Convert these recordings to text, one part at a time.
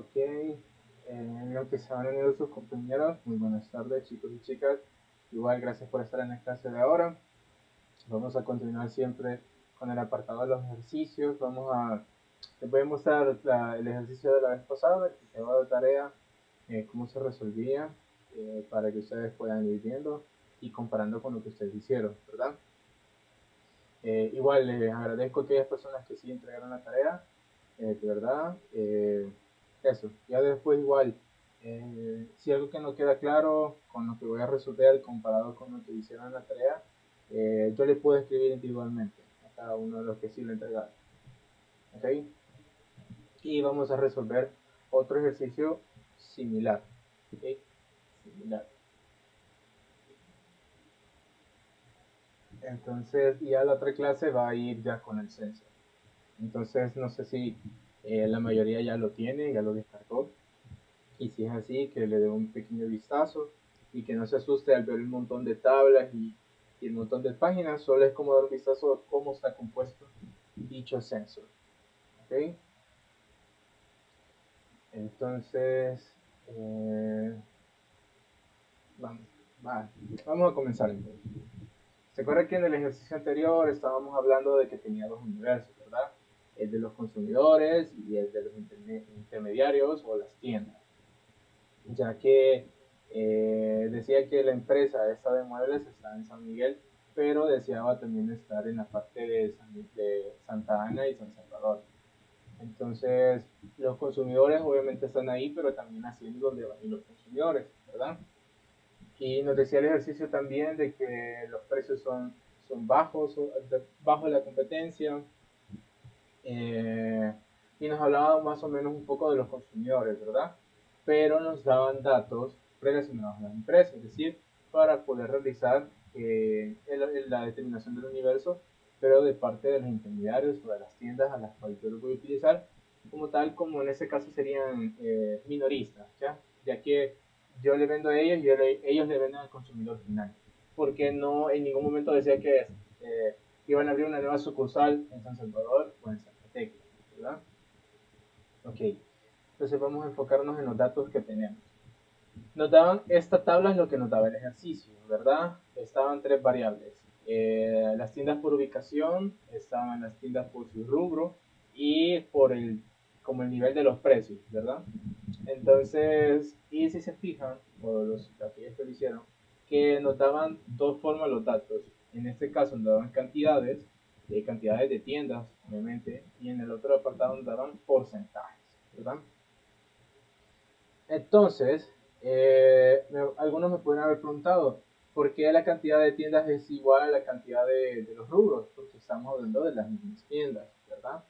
Ok, lo que se han unido sus compañeros, muy buenas tardes chicos y chicas. Igual gracias por estar en la clase de ahora. Vamos a continuar siempre con el apartado de los ejercicios. Les voy a mostrar el ejercicio de la vez pasada, que quedó de tarea, cómo se resolvía, para que ustedes puedan ir viendo y comparando con lo que ustedes hicieron, ¿verdad? Igual les agradezco a aquellas personas que sí entregaron la tarea, de verdad. Eso, ya después igual, si algo que no queda claro con lo que voy a resolver comparado con lo que hicieron en la tarea, yo le puedo escribir individualmente a cada uno de los que sí lo entregaron. ¿Ok? Y vamos a resolver otro ejercicio similar. ¿Ok? Similar. Entonces, ya la otra clase va a ir ya con el censo. Entonces, no sé si la mayoría ya lo tiene, ya lo descargó. Y si es así, que le dé un pequeño vistazo y que no se asuste al ver un montón de tablas y un montón de páginas. Solo es como dar un vistazo a cómo está compuesto dicho censo. ¿Ok? Entonces, eh, vamos, vamos a comenzar entonces. ¿Se acuerda que en el ejercicio anterior estábamos hablando de que tenía dos universos, ¿verdad? El de los consumidores y el de los intermediarios o las tiendas. Ya que decía que la empresa esta de muebles está en San Miguel, pero deseaba también estar en la parte de Santa Ana y San Salvador. Entonces, los consumidores obviamente están ahí, pero también haciendo donde van los consumidores, ¿verdad? Y nos decía el ejercicio también de que los precios son bajos, bajo la competencia, eh, y nos hablaba más o menos un poco de los consumidores, ¿verdad? Pero nos daban datos relacionados a la empresa, es decir, para poder realizar la determinación del universo, pero de parte de los intermediarios o de las tiendas a las cuales yo lo voy a utilizar, como tal, como en ese caso serían minoristas, ya que yo le vendo a ellos y ellos le venden al consumidor final, porque no en ningún momento decía que iban a abrir una nueva sucursal en San Salvador o en Santa Tecla, ¿verdad? Ok, entonces vamos a enfocarnos en los datos que tenemos. Nos daban, esta tabla es lo que nos daba el ejercicio, ¿verdad? Estaban tres variables. Las tiendas por ubicación, estaban las tiendas por su rubro y como el nivel de los precios, ¿verdad? Entonces, y si se fijan, o aquellos que lo hicieron, que nos daban dos formas los datos. En este caso nos daban cantidades de tiendas, obviamente, y en el otro apartado nos daban porcentajes, ¿verdad? Entonces, algunos me pueden haber preguntado, ¿por qué la cantidad de tiendas es igual a la cantidad de los rubros? Porque estamos hablando de las mismas tiendas, ¿verdad?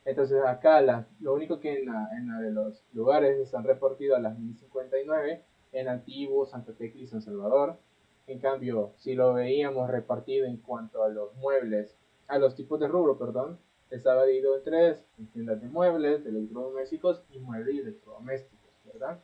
Entonces acá lo único que en la de los lugares están repartidos a las 1059 en Antiguo, Santa Tecla y San Salvador. En cambio, si lo veíamos repartido en cuanto a los muebles, a los tipos de rubro, perdón, estaba dividido en tres, en tiendas de muebles, de electrodomésticos y muebles y electrodomésticos, ¿verdad?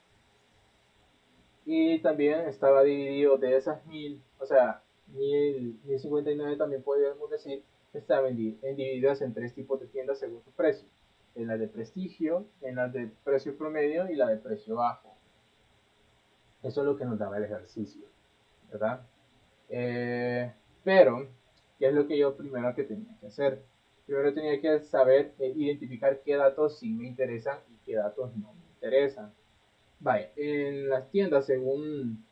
Y también estaba dividido de esas 1000, o sea, 1059 también podríamos decir que estaban divididas en tres tipos de tiendas según su precio. En la de prestigio, en la de precio promedio y la de precio bajo. Eso es lo que nos daba el ejercicio, ¿verdad? Pero, ¿qué es lo que yo primero que tenía que hacer? Primero tenía que saber identificar qué datos sí me interesan y qué datos no me interesan. Vaya, en las tiendas, según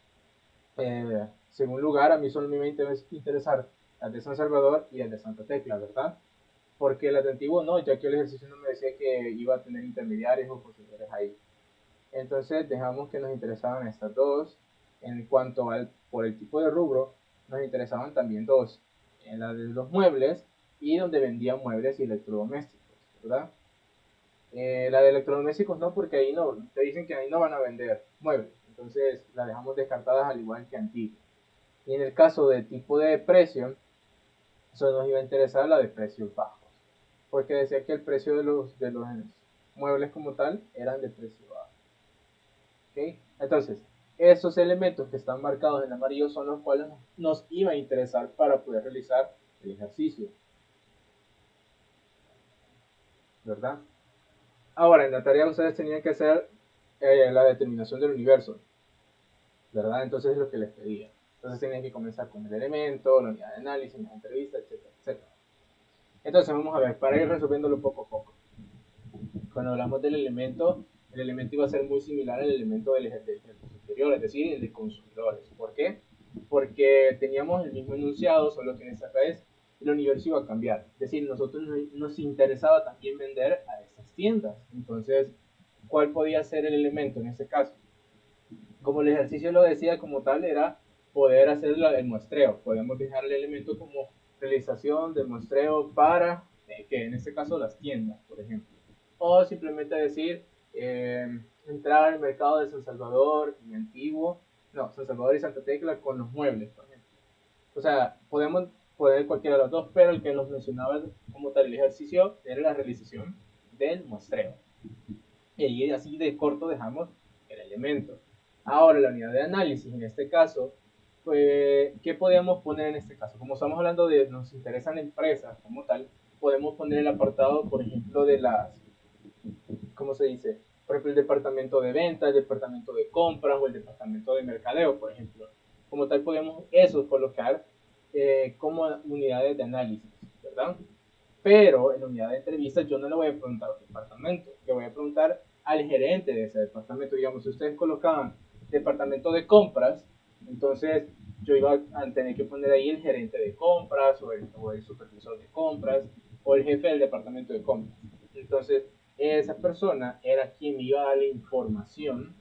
lugar, a mí solo me iba a interesar las de San Salvador y las de Santa Tecla, ¿verdad? Porque las de Antiguo no, ya que el ejercicio no me decía que iba a tener intermediarios o consumidores ahí. Entonces dejamos que nos interesaban estas dos. En cuanto por el tipo de rubro, nos interesaban también dos, en la de los muebles y donde vendían muebles y electrodomésticos, ¿verdad? La de electrodomésticos no, porque ahí no, te dicen que ahí no van a vender muebles, entonces la dejamos descartadas al igual que Antiguo. Y en el caso de tipo de precio, solo nos iba a interesar la de precios bajos, porque decía que el precio de los muebles como tal eran de precio bajo. ¿Okay? Entonces, esos elementos que están marcados en amarillo son los cuales nos iba a interesar para poder realizar el ejercicio, ¿verdad? Ahora, en la tarea ustedes tenían que hacer la determinación del universo, ¿verdad? Entonces es lo que les pedía. Entonces tienen que comenzar con el elemento, la unidad de análisis, la entrevista, etcétera, etcétera. Entonces vamos a ver, para ir resolviéndolo poco a poco. Cuando hablamos del elemento, el elemento iba a ser muy similar al elemento del ejército superior, es decir, el de consumidores. ¿Por qué? Porque teníamos el mismo enunciado, solo que en esta vez el universo iba a cambiar. Es decir, nosotros nos interesaba también vender a estas tiendas. Entonces, ¿cuál podía ser el elemento en este caso? Como el ejercicio lo decía como tal, era poder hacer el muestreo. Podemos dejar el elemento como realización del muestreo para, que en este caso las tiendas, por ejemplo. O simplemente decir, entrar al mercado de San Salvador y Antiguo, no, San Salvador y Santa Tecla con los muebles, por ejemplo. O sea, podemos poner cualquiera de los dos, pero el que nos mencionaba como tal el ejercicio era la realización del muestreo. Y así de corto dejamos el elemento. Ahora, la unidad de análisis, en este caso, pues, ¿qué podemos poner en este caso? Como estamos hablando de, nos interesan empresas como tal, podemos poner el apartado, por ejemplo, de las, ¿cómo se dice? Por ejemplo, el departamento de ventas, el departamento de compras o el departamento de mercadeo, por ejemplo. Como tal, podemos eso colocar como unidades de análisis, ¿verdad? Pero en la unidad de entrevistas yo no le voy a preguntar al departamento, le voy a preguntar al gerente de ese departamento. Digamos, si ustedes colocaban departamento de compras, entonces yo iba a tener que poner ahí el gerente de compras o el supervisor de compras o el jefe del departamento de compras. Entonces, esa persona era quien me iba a dar la información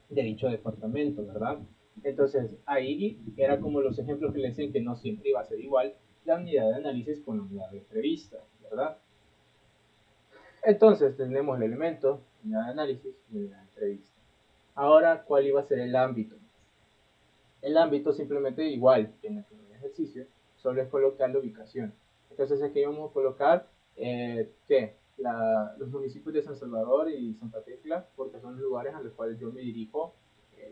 de dicho departamento, ¿verdad? Entonces, ahí era como los ejemplos que les decían que no siempre iba a ser igual la unidad de análisis con la unidad de entrevista, ¿verdad? Entonces, tenemos el elemento, unidad de análisis y unidad de entrevista. Ahora, ¿cuál iba a ser el ámbito? El ámbito simplemente igual que en el primer ejercicio, solo es colocar la ubicación. Entonces aquí vamos a colocar los municipios de San Salvador y Santa Tecla, porque son los lugares a los cuales yo me dirijo,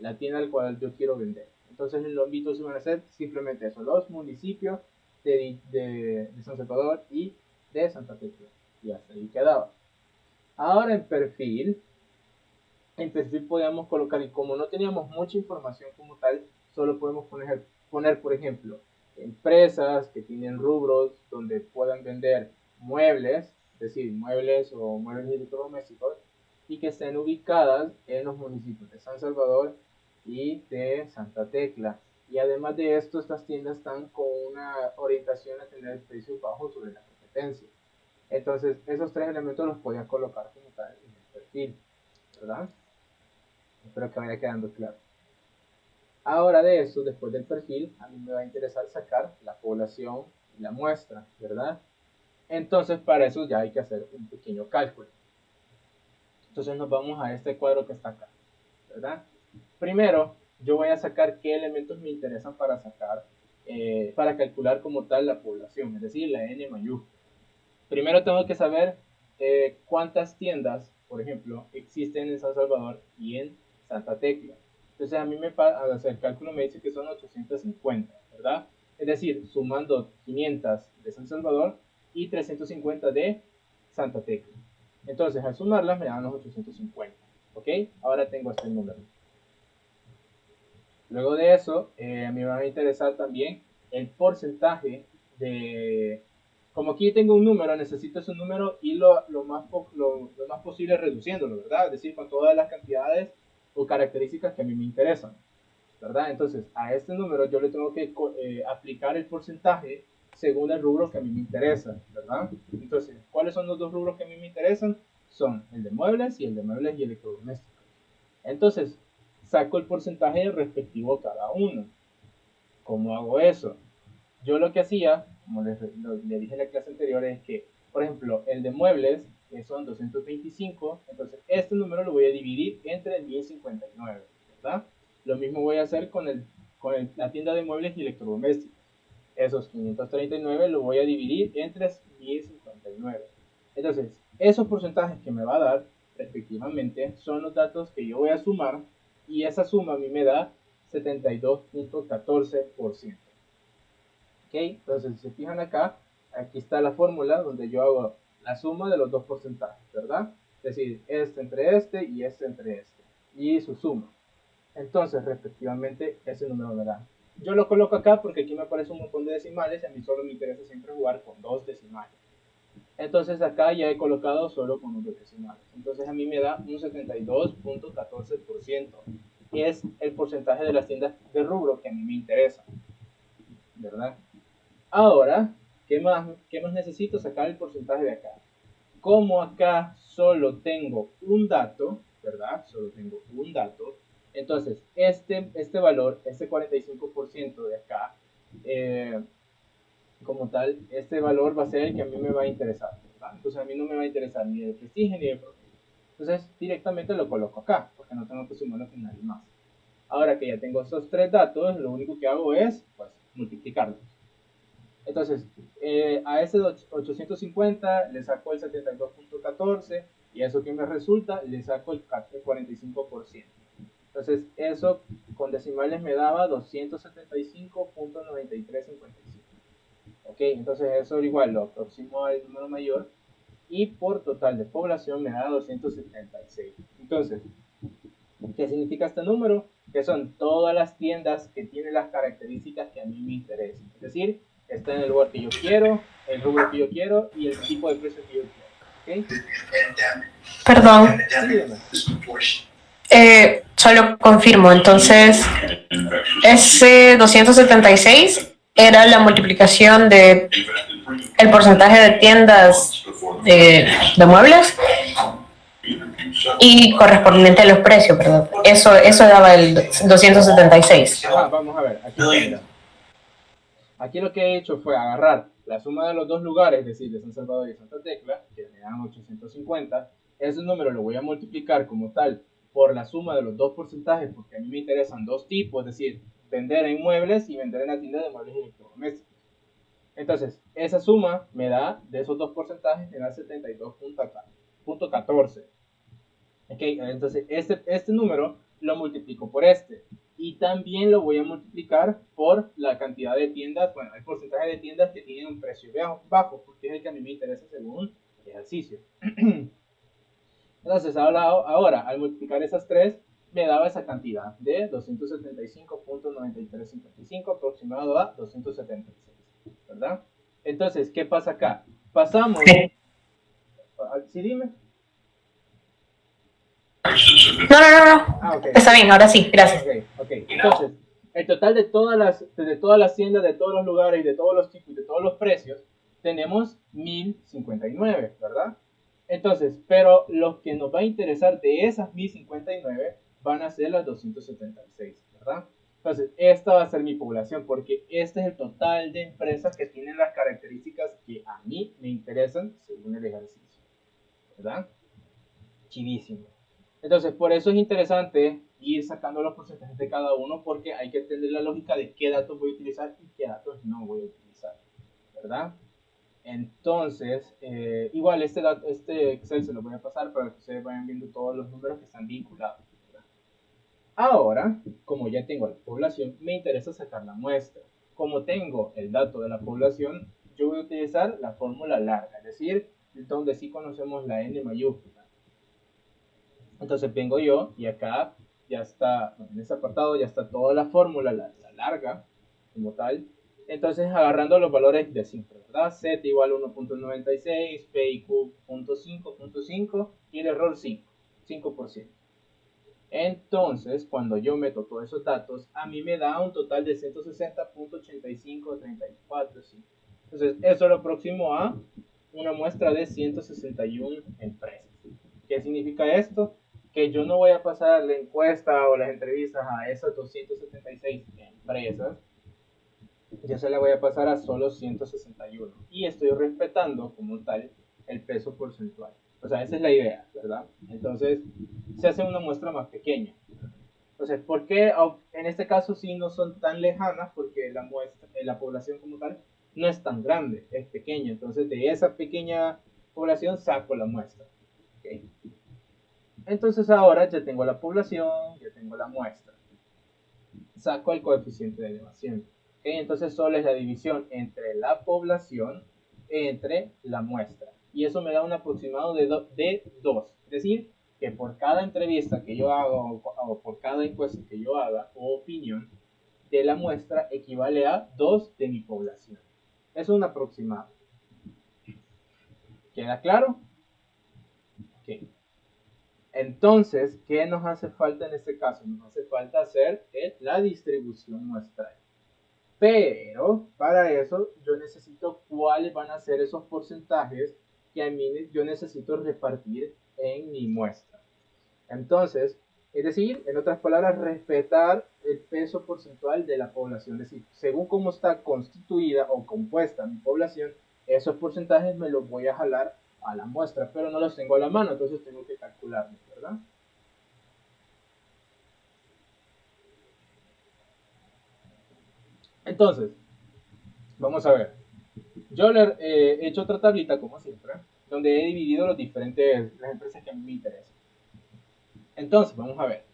la tienda al cual yo quiero vender. Entonces los ámbitos van a ser simplemente eso, los municipios de San Salvador y de Santa Tecla. Y hasta ahí quedaba. Ahora en perfil podíamos colocar, y como no teníamos mucha información como tal, solo podemos poner, por ejemplo, empresas que tienen rubros donde puedan vender muebles, es decir, muebles o muebles electrodomésticos, y que estén ubicadas en los municipios de San Salvador y de Santa Tecla. Y además de esto, estas tiendas están con una orientación a tener precios bajos sobre la competencia. Entonces, esos tres elementos los podía colocar como tal en el perfil, ¿verdad? Espero que vaya quedando claro. Ahora de eso, después del perfil, a mí me va a interesar sacar la población y la muestra, ¿verdad? Entonces, para eso ya hay que hacer un pequeño cálculo. Entonces nos vamos a este cuadro que está acá, ¿verdad? Primero, yo voy a sacar qué elementos me interesan para sacar, para calcular como tal la población, es decir, la N mayúscula. Primero tengo que saber cuántas tiendas, por ejemplo, existen en San Salvador y en Santa Tecla. Entonces a mí el cálculo me dice que son 850, ¿verdad? Es decir, sumando 500 de San Salvador y 350 de Santa Tecla. Entonces al sumarlas me dan los 850, ¿ok? Ahora tengo este número. Luego de eso, a mí me va a interesar también el porcentaje de... Como aquí tengo un número, necesito ese número y lo más posible reduciéndolo, ¿verdad? Es decir, con todas las cantidades o características que a mí me interesan, ¿verdad? Entonces, a este número yo le tengo que aplicar el porcentaje según el rubro que a mí me interesa, ¿verdad? Entonces, ¿cuáles son los dos rubros que a mí me interesan? Son el de muebles y electrodomésticos. Entonces, saco el porcentaje respectivo a cada uno. ¿Cómo hago eso? Yo lo que hacía, como le dije en la clase anterior, es que, por ejemplo, el de muebles, que son 225, entonces este número lo voy a dividir entre 1059, ¿verdad? Lo mismo voy a hacer con la tienda de muebles y electrodomésticos. Esos 539 lo voy a dividir entre 1059. Entonces, esos porcentajes que me va a dar, respectivamente, son los datos que yo voy a sumar y esa suma a mí me da 72.14%. ¿Ok? Entonces, si se fijan acá, aquí está la fórmula donde yo hago la suma de los dos porcentajes, ¿verdad? Es decir, este entre este y este entre este. y su suma. Entonces, respectivamente, ese número me da. Yo lo coloco acá porque aquí me aparece un montón de decimales y a mí solo me interesa siempre jugar con 2 decimales. Entonces acá ya he colocado solo con los 2 decimales. Entonces a mí me da un 72.14%. Y es el porcentaje de las tiendas de rubro que a mí me interesa, ¿verdad? Ahora, ¿qué más necesito? Sacar el porcentaje de acá. Como acá solo tengo un dato, ¿verdad? Solo tengo un dato. Entonces, este valor, este 45% de acá, como tal, este valor va a ser el que a mí me va a interesar, ¿verdad? Entonces, a mí no me va a interesar ni el prestigio ni el promedio. Entonces, directamente lo coloco acá, porque no tengo que sumarlo con nadie más. Ahora que ya tengo esos 3 datos, lo único que hago es, pues, multiplicarlos. Entonces, a ese 850 le saco el 72.14 y eso que me resulta, le saco el 45%. Entonces, eso con decimales me daba 275.9355. Ok, entonces eso igual lo aproximo al número mayor y por total de población me da 276. Entonces, ¿qué significa este número? Que son todas las tiendas que tienen las características que a mí me interesan. Es decir, está en el lugar que yo quiero, el rubro que yo quiero y el tipo de precio que yo quiero. ¿Okay? Perdón. Solo confirmo, entonces ese 276 era la multiplicación de el porcentaje de tiendas de muebles y correspondiente a los precios, perdón. Eso daba el 276. Vamos a ver, aquí está, mira. Aquí lo que he hecho fue agarrar la suma de los dos lugares, es decir, de San Salvador y Santa Tecla, que me dan 850. Ese número lo voy a multiplicar como tal por la suma de los dos porcentajes, porque a mí me interesan dos tipos, es decir, vender en muebles y vender en la tienda de muebles electrodomésticos. Entonces, esa suma me da, de esos dos porcentajes, me da 72.14. Okay, entonces, este número lo multiplico por este. Y también lo voy a multiplicar por la cantidad de tiendas, bueno, el porcentaje de tiendas que tienen un precio bajo, porque es el que a mí me interesa según el ejercicio. Entonces, ahora, al multiplicar esas tres, me daba esa cantidad de 275.9355 aproximado a 276, ¿verdad? Entonces, ¿qué pasa acá? Pasamos... ¿Sí, dime? No. Okay. Está bien, ahora sí, gracias. Okay. Entonces, el total de todas las tiendas, de todos los lugares, de todos los tipos y de todos los precios, tenemos 1059, ¿verdad? Entonces, pero lo que nos va a interesar de esas 1059 van a ser las 276, ¿verdad? Entonces, esta va a ser mi población porque este es el total de empresas que tienen las características que a mí me interesan según el ejercicio, ¿verdad? Chidísimo. Entonces, por eso es interesante ir sacando los porcentajes de cada uno porque hay que entender la lógica de qué datos voy a utilizar y qué datos no voy a utilizar, ¿verdad? Entonces, igual este Excel se lo voy a pasar para que ustedes vayan viendo todos los números que están vinculados, ¿verdad? Ahora, como ya tengo la población, me interesa sacar la muestra. Como tengo el dato de la población, yo voy a utilizar la fórmula larga, es decir, donde sí conocemos la N mayúscula. Entonces vengo yo y acá ya está, en este apartado ya está toda la fórmula, la larga, como tal. Entonces agarrando los valores de siempre, ¿verdad? Z igual 1.96, P y Q 5.5 y el error 5%. Entonces, cuando yo meto todos esos datos, a mí me da un total de 160.8534. Entonces, eso lo próximo a una muestra de 161 empresas. ¿Qué significa esto? Que yo no voy a pasar la encuesta o las entrevistas a esas 276 empresas, yo se la voy a pasar a solo 161 y estoy respetando como tal el peso porcentual. O sea, esa es la idea, ¿verdad? Entonces, se hace una muestra más pequeña. Entonces, ¿por qué en este caso sí no son tan lejanas? Porque la población como tal no es tan grande, es pequeña. Entonces, de esa pequeña población saco la muestra. ¿Okay? Entonces ahora ya tengo la población, ya tengo la muestra. Saco el coeficiente de elevación. ¿Okay? Entonces solo es la división entre la población entre la muestra. Y eso me da un aproximado de 2. Es decir, que por cada entrevista que yo haga o por cada encuesta que yo haga o opinión de la muestra equivale a 2 de mi población. Es un aproximado. ¿Queda claro? Ok. Entonces, ¿qué nos hace falta en este caso? Nos hace falta hacer la distribución muestral. Pero para eso yo necesito cuáles van a ser esos porcentajes que a mí yo necesito repartir en mi muestra. Entonces, es decir, en otras palabras, respetar el peso porcentual de la población. Es decir, según cómo está constituida o compuesta mi población, esos porcentajes me los voy a jalar a la muestra, pero no los tengo a la mano, entonces tengo que calcularlos, ¿verdad? Entonces, vamos a ver. Yo he hecho otra tablita, como siempre, donde he dividido las empresas que a mí me interesan. Entonces, vamos a ver.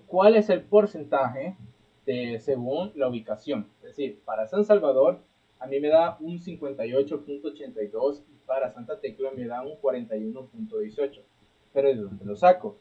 ¿Cuál es el porcentaje según la ubicación? Es decir, para San Salvador a mí me da un 58.82 y para Santa Tecla me da un 41.18. Pero ¿de dónde lo saco?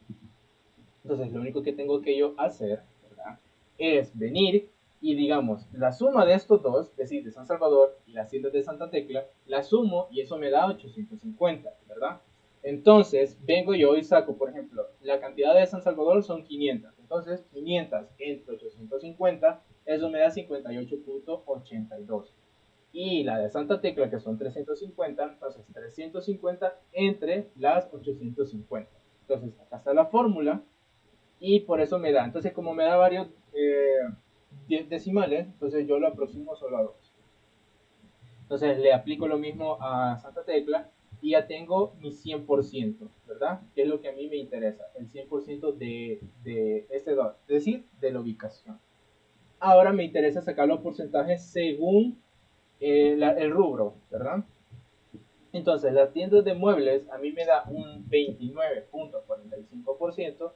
Entonces, lo único que tengo que yo hacer, ¿verdad?, es venir y, digamos, la suma de estos dos, es decir, de San Salvador y las islas de Santa Tecla, la sumo y eso me da 850, ¿verdad? Entonces, vengo yo y saco, por ejemplo, la cantidad de San Salvador son 500. Entonces, 500 entre 850, eso me da 58.82. Y la de Santa Tecla, que son 350, entonces 350 entre las 850. Entonces, acá está la fórmula y por eso me da. Entonces, como me da varios decimales, entonces yo lo aproximo solo a 2. Entonces, le aplico lo mismo a Santa Tecla y ya tengo mi 100%, ¿verdad? Que es lo que a mí me interesa, el 100% de este dot, es decir, de la ubicación. Ahora me interesa sacar los porcentajes según el rubro, ¿verdad? Entonces, las tiendas de muebles a mí me da un 29.45%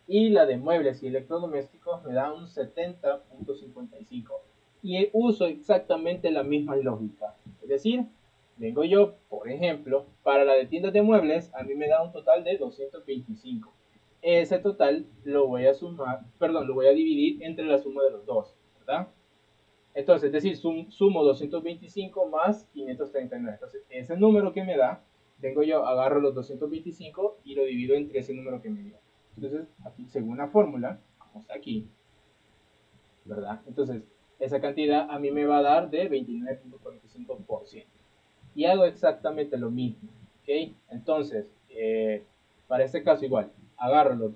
y la de muebles y electrodomésticos me da un 70.55%. Y uso exactamente la misma lógica. Es decir, vengo yo, por ejemplo, para la de tiendas de muebles a mí me da un total de 225. Ese total lo voy a sumar, perdón, lo voy a dividir entre la suma de los dos, ¿verdad? Entonces, es decir, sumo 225 más 539. Entonces, ese número que me da, tengo yo, agarro los 225 y lo divido entre ese número que me dio. Entonces, aquí, según la fórmula, como está aquí, ¿verdad? Entonces, esa cantidad a mí me va a dar de 29.45%. Y hago exactamente lo mismo, ¿ok? Entonces, para este caso igual, agarro los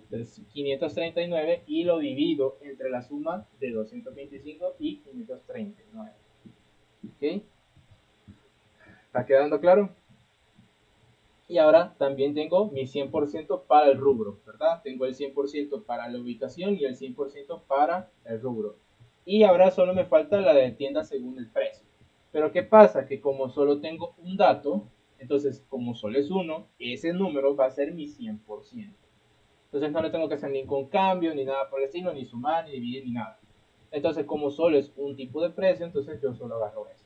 539 y lo divido entre la suma de 225 y 539. ¿Ok? ¿Está quedando claro? Y ahora también tengo mi 100% para el rubro, ¿verdad? Tengo el 100% para la ubicación y el 100% para el rubro. Y ahora solo me falta la de tienda según el precio. Pero ¿qué pasa? Que como solo tengo un dato, entonces como solo es uno, ese número va a ser mi 100%. Entonces no le tengo que hacer ningún cambio, ni nada por el estilo, ni sumar, ni dividir, ni nada. Entonces como solo es un tipo de precio, entonces yo solo agarro eso.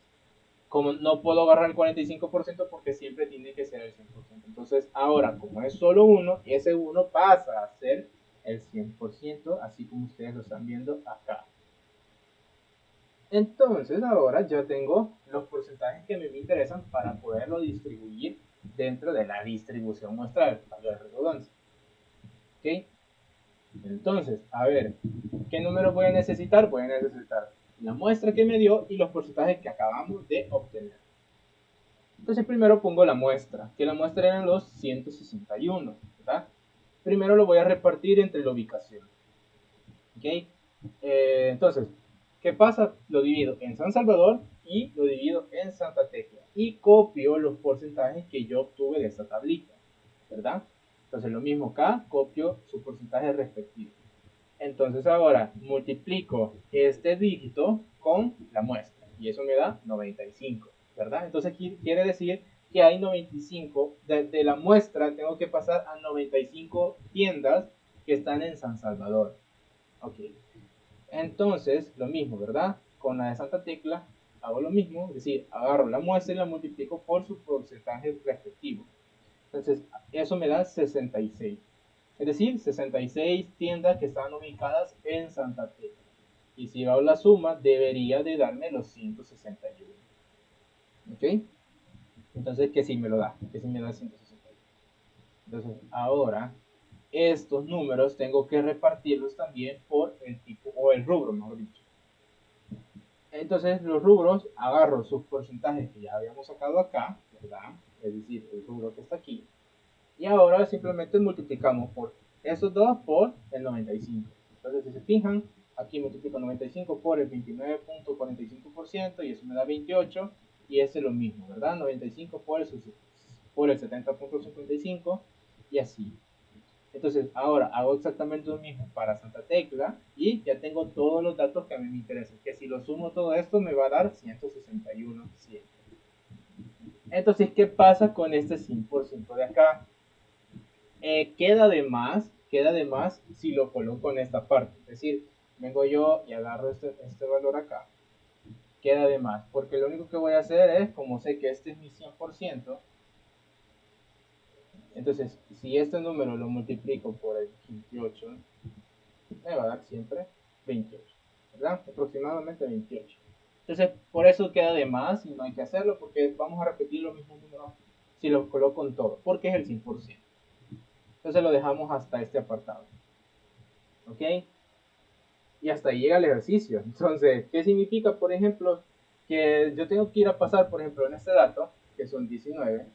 Como no puedo agarrar el 45% porque siempre tiene que ser el 100%. Entonces ahora, como es solo uno, ese uno pasa a ser el 100%, así como ustedes lo están viendo acá. Entonces ahora ya tengo los porcentajes que me interesan para poderlo distribuir dentro de la distribución muestral, para la redundancia. ¿Ok? Entonces, a ver, ¿qué número voy a necesitar? Voy a necesitar la muestra que me dio y los porcentajes que acabamos de obtener. Entonces primero pongo la muestra, que la muestra eran los 161, ¿verdad? Primero lo voy a repartir entre la ubicación. ¿Ok? Entonces, ¿qué pasa? Lo divido en San Salvador y lo divido en Santa Tecla. Y copio los porcentajes que yo obtuve de esta tablita, ¿verdad? Entonces lo mismo acá, copio su porcentaje respectivo. Entonces ahora multiplico este dígito con la muestra y eso me da 95, ¿verdad? Entonces quiere decir que hay 95, de la muestra tengo que pasar a 95 tiendas que están en San Salvador. Ok, entonces lo mismo, ¿verdad? Con la de Santa Tecla hago lo mismo, es decir, agarro la muestra y la multiplico por su porcentaje respectivo. Entonces, eso me da 66. Es decir, 66 tiendas que están ubicadas en Santa Tecla. Y si hago la suma, debería de darme los 161. ¿Ok? Entonces, que sí me lo da, que sí me da 161. Entonces, ahora, estos números tengo que repartirlos también por el tipo, o el rubro, mejor dicho. Entonces, los rubros, agarro sus porcentajes que ya habíamos sacado acá, ¿verdad? Es decir, el rubro que está aquí. Y ahora simplemente multiplicamos por esos dos por el 95. Entonces, si se fijan, aquí multiplico 95 por el 29.45% y eso me da 28. Y ese es lo mismo, ¿verdad? 95 por el 70.55 y así. Entonces, ahora hago exactamente lo mismo para Santa Tecla y ya tengo todos los datos que a mí me interesan. Que si lo sumo todo esto me va a dar 161 siempre. Entonces, ¿qué pasa con este 100% de acá? Queda de más si lo coloco en esta parte. Es decir, vengo yo y agarro este valor acá. Queda de más, porque lo único que voy a hacer es, como sé que este es mi 100%, entonces si este número lo multiplico por el 28, me va a dar siempre 28, ¿verdad? Aproximadamente 28. Entonces, por eso queda de más y no hay que hacerlo, porque vamos a repetir los mismos números si los coloco en todo, porque es el 100%. Entonces lo dejamos hasta este apartado. ¿Ok? Y hasta ahí llega el ejercicio. Entonces, ¿qué significa, por ejemplo, que yo tengo que ir a pasar, por ejemplo, en este dato, que son 19,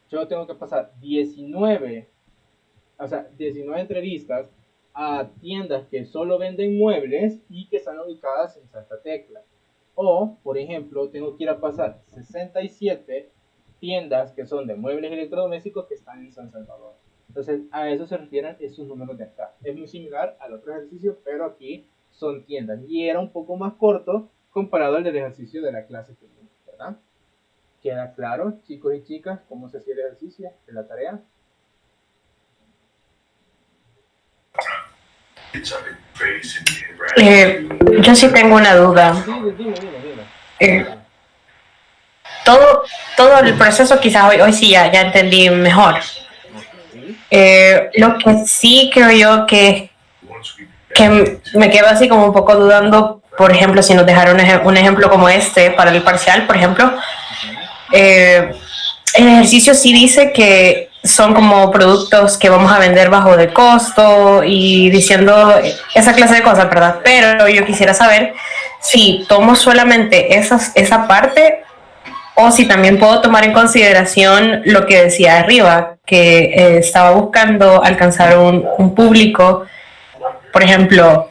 yo tengo que pasar 19, o sea, 19 entrevistas a tiendas que solo venden muebles y que están ubicadas en Santa Tecla. O, por ejemplo, tengo que ir a pasar 67 tiendas que son de muebles electrodomésticos que están en San Salvador. Entonces, a eso se refieren esos números de acá. Es muy similar al otro ejercicio, pero aquí son tiendas. Y era un poco más corto comparado al del ejercicio de la clase que vimos, ¿verdad? ¿Queda claro, chicos y chicas, cómo se hacía el ejercicio de la tarea? Yo sí tengo una duda. Sí, dime. Eh, todo, todo el proceso quizás hoy sí ya entendí mejor. Ok. Lo que sí creo yo que me quedo así como un poco dudando, por ejemplo, si nos dejaron un ejemplo como este para el parcial, por ejemplo, Uh-huh. el ejercicio sí dice que son como productos que vamos a vender bajo de costo y diciendo esa clase de cosas, ¿verdad? Pero yo quisiera saber si tomo solamente esa parte o si también puedo tomar en consideración lo que decía arriba, que estaba buscando alcanzar un público, por ejemplo,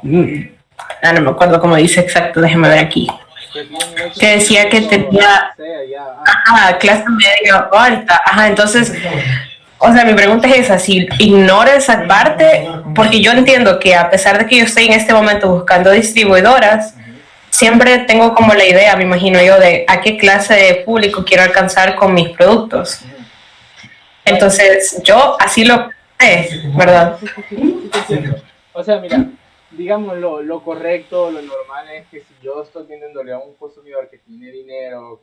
no me acuerdo cómo dice exacto, déjeme ver aquí, Que tiene un que decía que conocimiento tenía sea ya. clase media o alta, entonces, o sea, mi pregunta es esa, si ignoro esa parte, porque yo entiendo que a pesar de que yo estoy en este momento buscando distribuidoras, Uh-huh. siempre tengo como la idea, me imagino yo, de a qué clase de público quiero alcanzar con mis productos. Uh-huh. Vaya. Entonces, yo así lo sé, Sí, ¿verdad? sí, sí, sí, sí te entiendo. O sea, mira, digamos lo correcto, lo normal es que si yo estoy vendiéndole a un consumidor que tiene dinero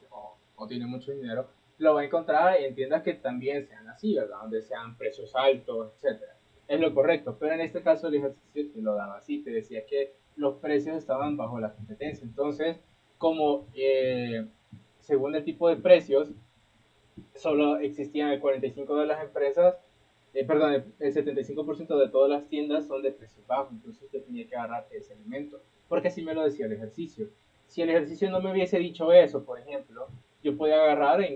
o tiene mucho dinero, lo va a encontrar en tiendas que también sean así, ¿verdad? Donde sean precios altos, etcétera. Es lo correcto, pero en este caso el ejercicio te lo daba así, te decía que los precios estaban bajo la competencia. Entonces, como según el tipo de precios, solo existían el 45% de las empresas, perdón, el 75% de todas las tiendas son de precios bajos, entonces usted tenía que agarrar ese elemento, porque así me lo decía el ejercicio. Si el ejercicio no me hubiese dicho eso, por ejemplo, yo podía agarrar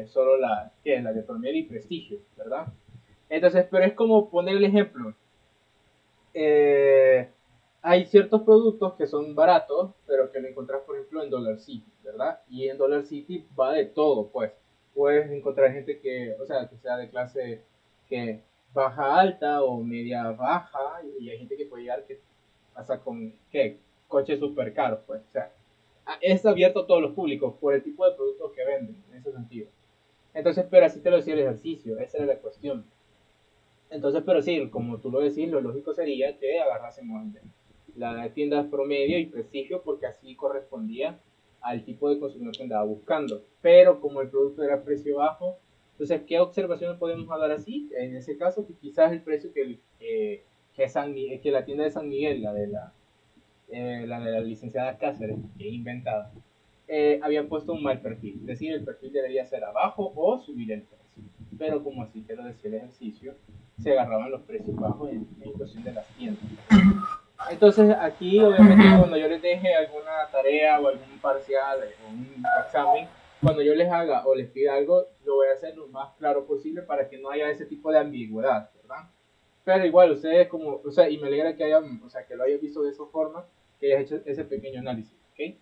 solo la de promedio y prestigio, ¿verdad? Entonces, pero es como poner el ejemplo. Eh, Hay ciertos productos que son baratos, pero que lo encontrás, por ejemplo, en Dollar City, ¿verdad? Y en Dollar City va de todo, pues. Puedes encontrar gente que, o sea, que sea de clase que baja alta o media baja, y hay gente que puede llegar que pasa con, ¿qué? Coches súper caros, pues. O sea, es abierto a todos los públicos por el tipo de productos que venden, en ese sentido. Entonces, pero así te lo decía el ejercicio, esa era la cuestión. Entonces, pero sí, como tú lo decís, lo lógico sería que agarrásemos la de tiendas promedio y prestigio porque así correspondía al tipo de consumidor que andaba buscando. Pero como el producto era precio bajo, Entonces, ¿qué observaciones podemos dar así? En ese caso, que quizás el precio que la tienda de San Miguel, la de la licenciada Cáceres, que he inventado, había puesto un mal perfil. Es decir, el perfil debería ser abajo o subir el precio. Pero como así te lo decía el ejercicio, se agarraban los precios bajos en cuestión de las tiendas. Entonces aquí obviamente cuando yo les deje alguna tarea o algún parcial o un examen, cuando yo les haga o les pida algo, lo voy a hacer lo más claro posible para que no haya ese tipo de ambigüedad, ¿verdad? Pero igual ustedes como, o sea, y me alegra que hayan, o sea, que lo hayan visto de esa forma, que hayas hecho ese pequeño análisis, ¿ok?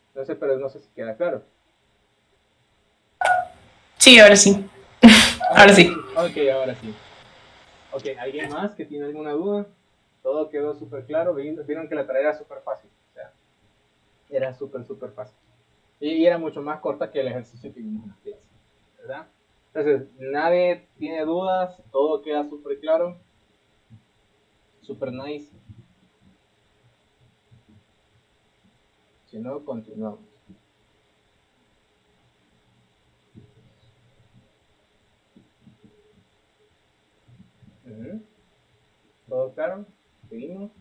Entonces, pero no sé si queda claro. Sí, ahora sí. Ahora sí. Ok, ahora sí. Ok, ¿alguien más que tiene alguna duda? Todo quedó súper claro. Vieron que la tarea era súper fácil. O sea, era súper fácil. Y era mucho más corta que el ejercicio que vimos en la clase. ¿Verdad? Entonces, nadie tiene dudas. Todo queda súper claro. Súper nice. Si no, continuamos. ¿Todo claro? Seguimos.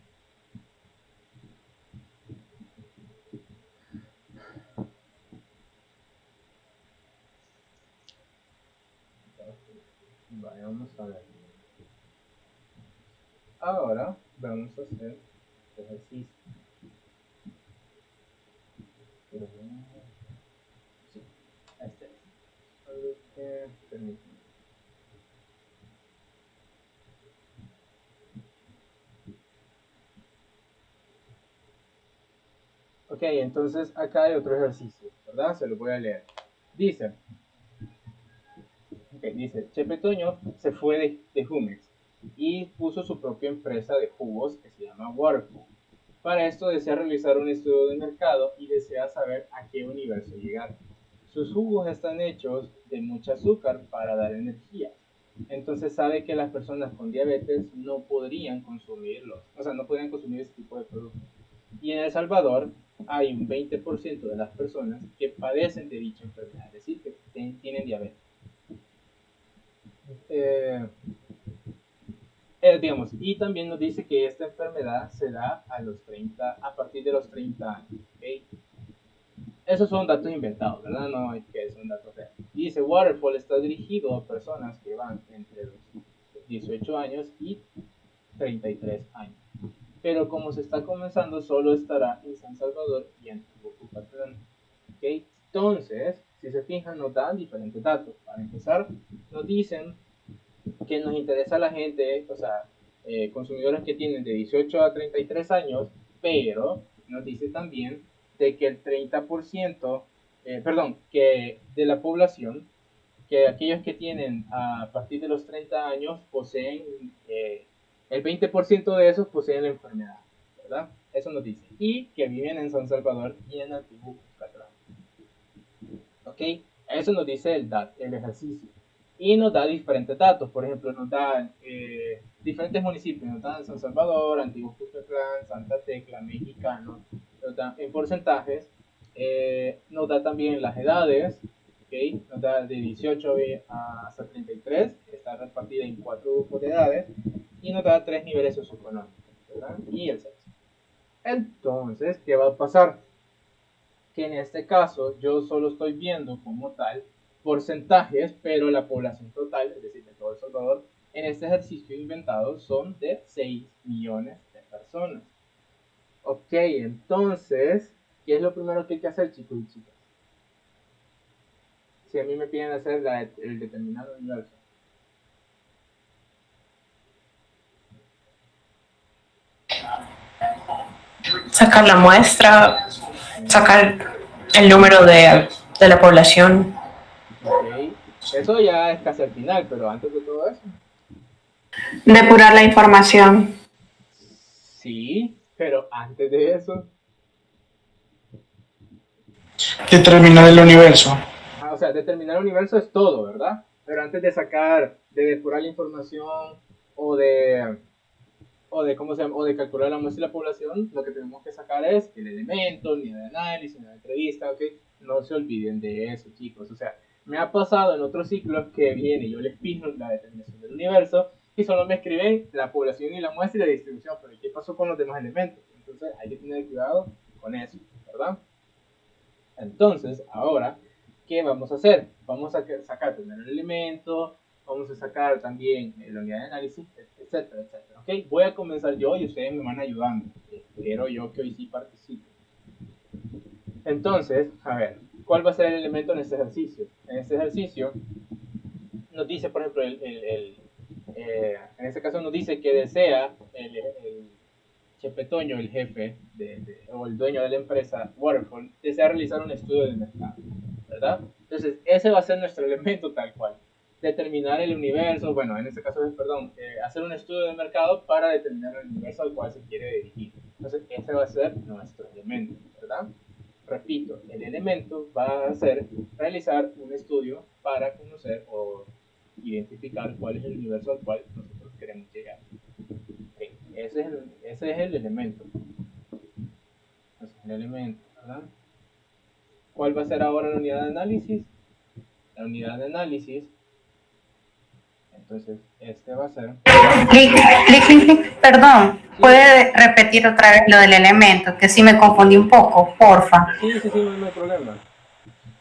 Vamos a ver. Ahora vamos a hacer ejercicio. Sí, este es. Permíteme. Ok, entonces acá hay otro ejercicio, ¿verdad? Se lo voy a leer. Dice, Chepe Toño se fue de Jumex y puso su propia empresa de jugos que se llama Waterfall. Para esto desea realizar un estudio de mercado y desea saber a qué universo llegar. Sus jugos están hechos de mucho azúcar para dar energía. Entonces sabe que las personas con diabetes no podrían consumirlos, o sea, no podrían consumir ese tipo de productos. Y en El Salvador hay un 20% de las personas que padecen de dicha enfermedad, es decir, que tienen diabetes. Eh, digamos, y también nos dice que esta enfermedad se da a partir de los 30 años. ¿Okay? Esos son datos inventados, ¿verdad? No hay que son datos reales. Y dice, Waterfall está dirigido a personas que van entre los 18 años y 33 años. Pero como se está comenzando, solo estará en San Salvador y en Cucatlán. ¿Okay? Entonces, si se fijan, nos dan diferentes datos. Para empezar, nos dicen que nos interesa a la gente, o sea, consumidores que tienen de 18 a 33 años, pero nos dice también de que el 30%, perdón, que de la población, que aquellos que tienen a partir de los 30 años poseen, el 20% de esos poseen la enfermedad, ¿verdad? Eso nos dice. Y que viven en San Salvador y en Antiguo Catalán. ¿Ok? Eso nos dice el ejercicio. Y nos da diferentes datos. Por ejemplo, nos da diferentes municipios. Nos dan San Salvador, Antiguo Cuscatlán, Santa Tecla, Mexicano. Nos da en porcentajes. Nos da también las edades. ¿Okay? Nos da de 18 hasta 33. Está repartida en 4 grupos de edades. Y nos da 3 niveles socioeconómicos, ¿verdad? Y el sexo. Entonces, ¿qué va a pasar? Que en este caso yo solo estoy viendo como tal porcentajes, pero la población total, es decir, de todo El Salvador, en este ejercicio inventado son de 6 millones de personas. Ok, entonces, ¿qué es lo primero que hay que hacer, chicos y chicas? Si a mí me piden hacer el determinado universo. Sacar la muestra, sacar el número de la población. Ok, eso ya es casi al final, pero antes de todo eso. Depurar la información. Sí, pero antes de eso. Determinar el universo. O sea, determinar el universo es todo, ¿verdad? Pero antes de sacar, de depurar la información o de, ¿cómo se llama? O de calcular la muestra de la población, lo que tenemos que sacar es el elemento, ni de análisis, ni de entrevista, ¿ok? No se olviden de eso, chicos. O sea, Me ha pasado en otros ciclos que viene, yo les pido la determinación del universo y solo me escriben la población y la muestra y la distribución, pero ¿qué pasó con los demás elementos? Entonces hay que tener cuidado con eso, ¿verdad? Entonces, ahora, ¿qué vamos a hacer? Vamos a sacar primero el elemento, vamos a sacar también la unidad de análisis, etcétera, etcétera. ¿Ok? Voy a comenzar yo y ustedes me van ayudando. Espero yo que hoy sí participen. Entonces, a ver, ¿cuál va a ser el elemento en este ejercicio? En este ejercicio nos dice, por ejemplo, en este caso nos dice que desea el Chepetoño, el jefe o el dueño de la empresa Waterfall, desea realizar un estudio de mercado, ¿verdad? Entonces, ese va a ser nuestro elemento tal cual. Determinar el universo, bueno, en este caso, perdón, hacer un estudio de mercado para determinar el universo al cual se quiere dirigir. Entonces, ese va a ser nuestro elemento, ¿verdad? Repito, el elemento va a ser realizar un estudio para conocer o identificar cuál es el universo al cual nosotros queremos llegar. Okay. Ese es el elemento. Ese es el elemento, ¿verdad? ¿Cuál va a ser ahora la unidad de análisis? La unidad de análisis. Entonces, este va a ser. Perdón, ¿puede repetir otra vez lo del elemento? Que sí me confundí un poco, porfa. Sí, no hay problema.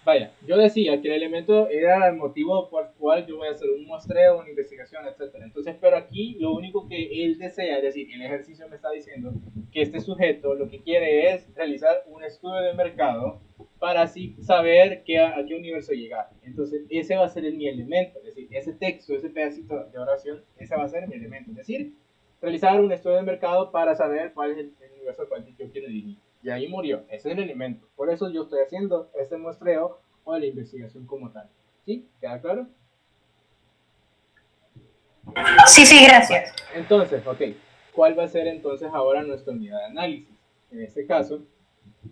Vaya, yo decía que el elemento era el motivo por el cual yo voy a hacer un muestreo, una investigación, etc. Entonces, pero aquí lo único que él desea, es decir, el ejercicio me está diciendo que este sujeto lo que quiere es realizar un estudio de mercado para así saber a qué universo llegar. Entonces, ese va a ser mi elemento, es decir, ese texto, ese pedacito de oración, ese va a ser mi elemento. Es decir, realizar un estudio de mercado para saber cuál es el universo al cual yo quiero dirigir. Y ahí murió, ese es el elemento. Por eso yo estoy haciendo este muestreo o la investigación como tal. ¿Sí? ¿Queda claro? Sí, gracias. Entonces, ok, ¿cuál va a ser entonces ahora nuestra unidad de análisis? En este caso,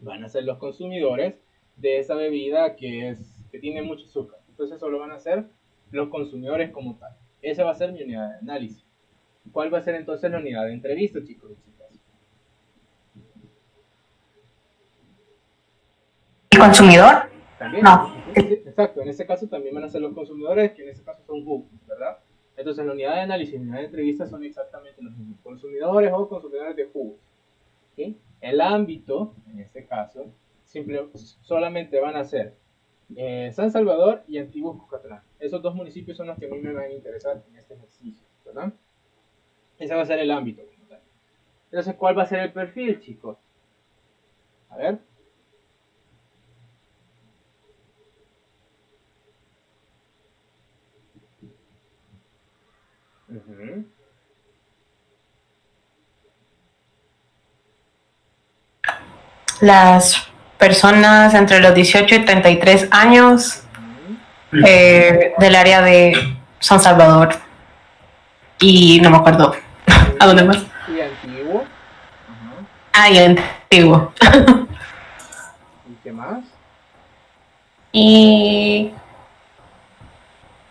van a ser los consumidores de esa bebida que tiene mucho azúcar. Entonces solo van a ser los consumidores como tal. Esa va a ser mi unidad de análisis. ¿Cuál va a ser entonces la unidad de entrevista, chicos y chicas? ¿El consumidor? También, No. sí, exacto, en este caso también van a ser los consumidores, que en este caso son jugos, ¿verdad? Entonces la unidad de análisis y la unidad de entrevista son exactamente los mismos, consumidores o consumidores de jugos. ¿Sí? El ámbito, en este caso, solamente van a ser San Salvador y Antiguo Cucatlán. Esos dos municipios son los que a mí me van a interesar en este ejercicio, ¿verdad? Ese va a ser el ámbito. Entonces, ¿cuál va a ser el perfil, chicos? A ver. Uh-huh. Las personas entre los 18 y 33 años del área de San Salvador. Y no me acuerdo a dónde más. Y Antiguo. Uh-huh. Ah, y Antiguo. ¿Y qué más? Y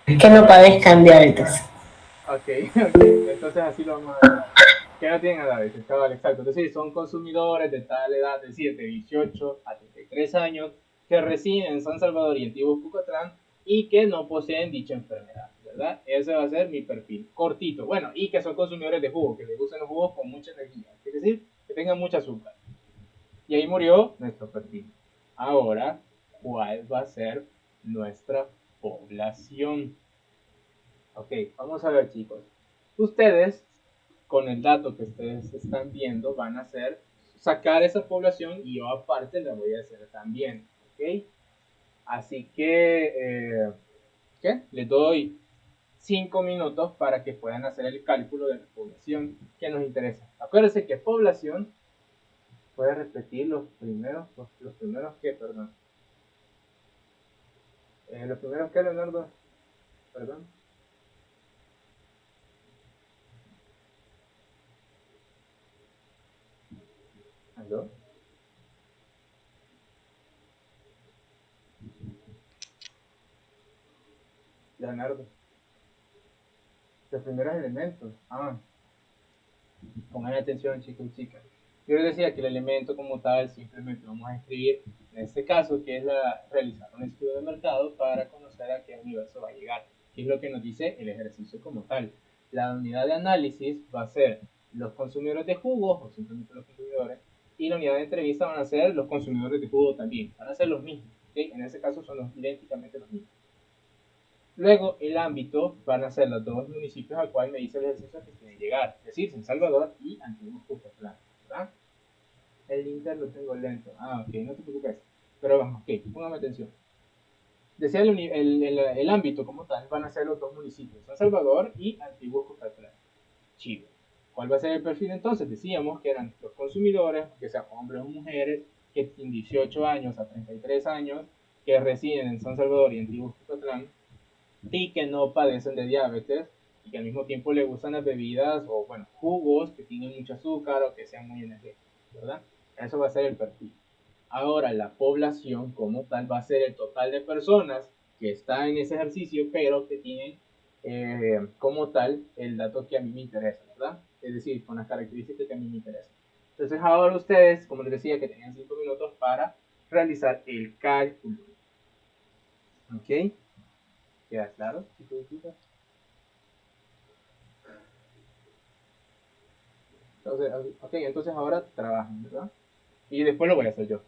que no padezcan diabetes. Ok, entonces así lo vamos a dejar. Que no tienen edades, exacto. Es decir, son consumidores de tal edad, es decir, de 18 a 33 años, que residen en San Salvador y Antiguo Cucatlán y que no poseen dicha enfermedad, ¿verdad? Ese va a ser mi perfil, cortito. Bueno, y que son consumidores de jugo, que les gustan los jugos con mucha energía, es decir, que tengan mucha azúcar. Y ahí murió nuestro perfil. Ahora, ¿cuál va a ser nuestra población? Ok, vamos a ver, chicos. Ustedes, con el dato que ustedes están viendo, van a sacar esa población y yo aparte la voy a hacer también. Ok, así que, ¿qué? Les doy 5 minutos para que puedan hacer el cálculo de la población que nos interesa. Acuérdense que población, puede repetir los primeros que, perdón. Los primeros que, Leonardo, perdón. ¿Aló? Leonardo. Los primeros elementos. Pongan atención, chicos y chicas. Yo les decía que el elemento como tal simplemente vamos a escribir, en este caso, que es realizar un estudio de mercado para conocer a qué universo va a llegar, que es lo que nos dice el ejercicio como tal. La unidad de análisis va a ser los consumidores de jugos, o simplemente los consumidores, y la unidad de entrevista van a ser los consumidores de jugo también, van a ser los mismos, ¿okay? En este caso son idénticamente los mismos. Luego, el ámbito van a ser los dos municipios al cual me dice el ejercicio que tiene que llegar, es decir, San Salvador y Antiguo Cuscatlán, ¿verdad? El Inter lo tengo lento. Ah, ok, no te preocupes. Pero vamos, ok, póngame atención. Decía el ámbito como tal, van a ser los dos municipios, San Salvador y Antiguo Cuscatlán, Chile. ¿Cuál va a ser el perfil entonces? Decíamos que eran los consumidores, que sean hombres o mujeres, que tienen 18 años a 33 años, que residen en San Salvador y Antiguo Cuscatlán, y que no padecen de diabetes, y que al mismo tiempo les gustan las bebidas o, bueno, jugos que tienen mucho azúcar o que sean muy energéticos, ¿verdad? Eso va a ser el perfil. Ahora, la población como tal va a ser el total de personas que está en ese ejercicio, pero que tienen como tal el dato que a mí me interesa, ¿verdad? Es decir, con las características que a mí me interesan. Entonces, ahora ustedes, como les decía, que tenían 5 minutos para realizar el cálculo. ¿Ok? ¿Queda claro? Entonces, ok, entonces ahora trabajan, ¿verdad? Y después lo voy a hacer yo.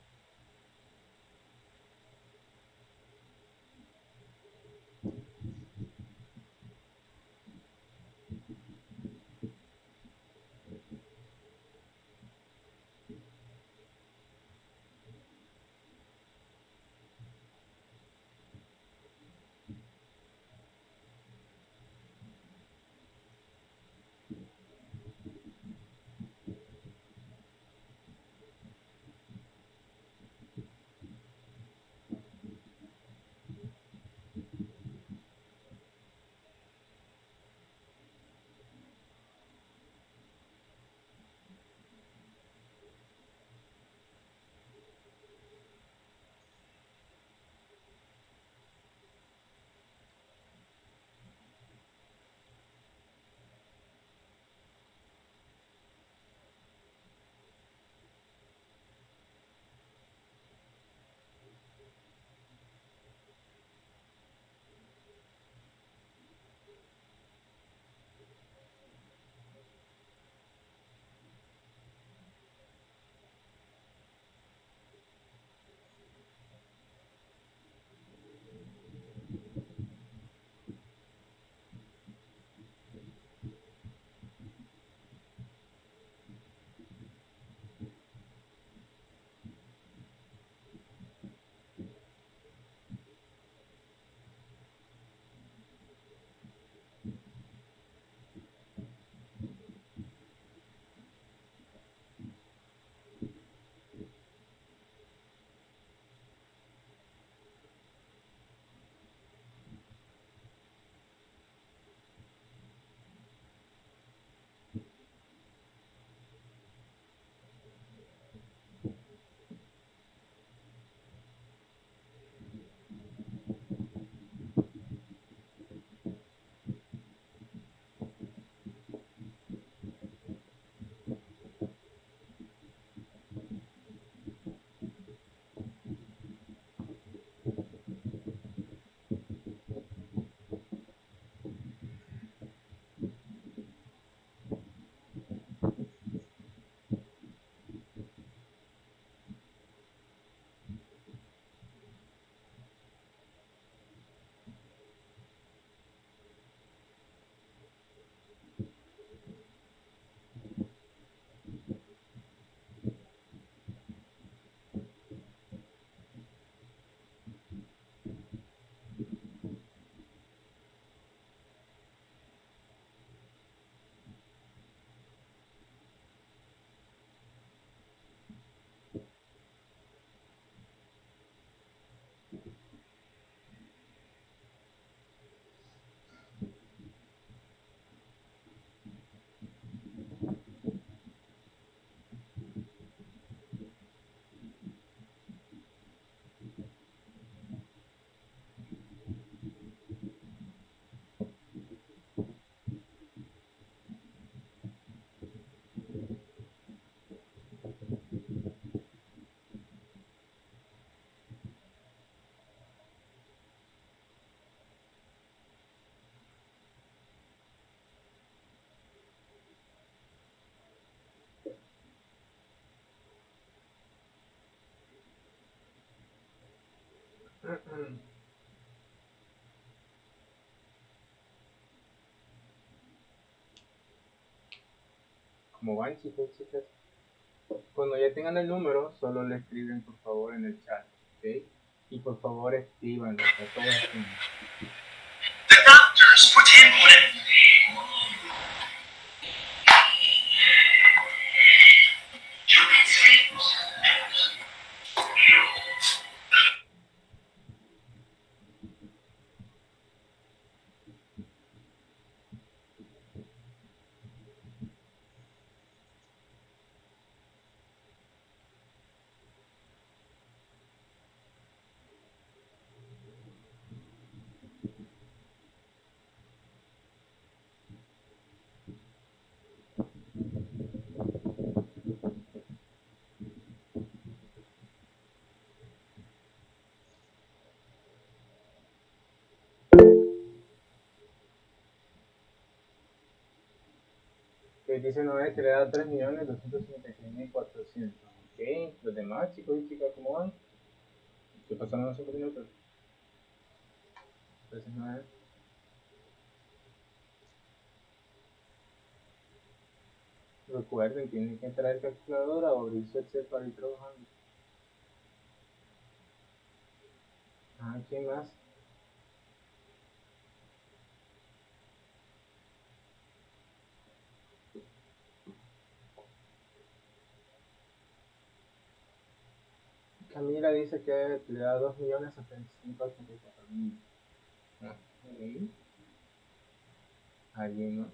¿Cómo van, chicos, chicas? Cuando ya tengan el número, solo le escriben por favor en el chat, ¿ok? Y por favor escriban, o sea, todos escriban. Que dice Noé que le da 3.256.400. Ok, los demás chicos y chicas, ¿cómo van? ¿Qué pasaron los 5 minutos? Entonces, Noé. Recuerden, tienen que entrar al calculadora o abrir su Excel para ir trabajando. Ah, ¿quién más? Camila dice que le da 2.075.084. Ah, ok. ¿Alguien más?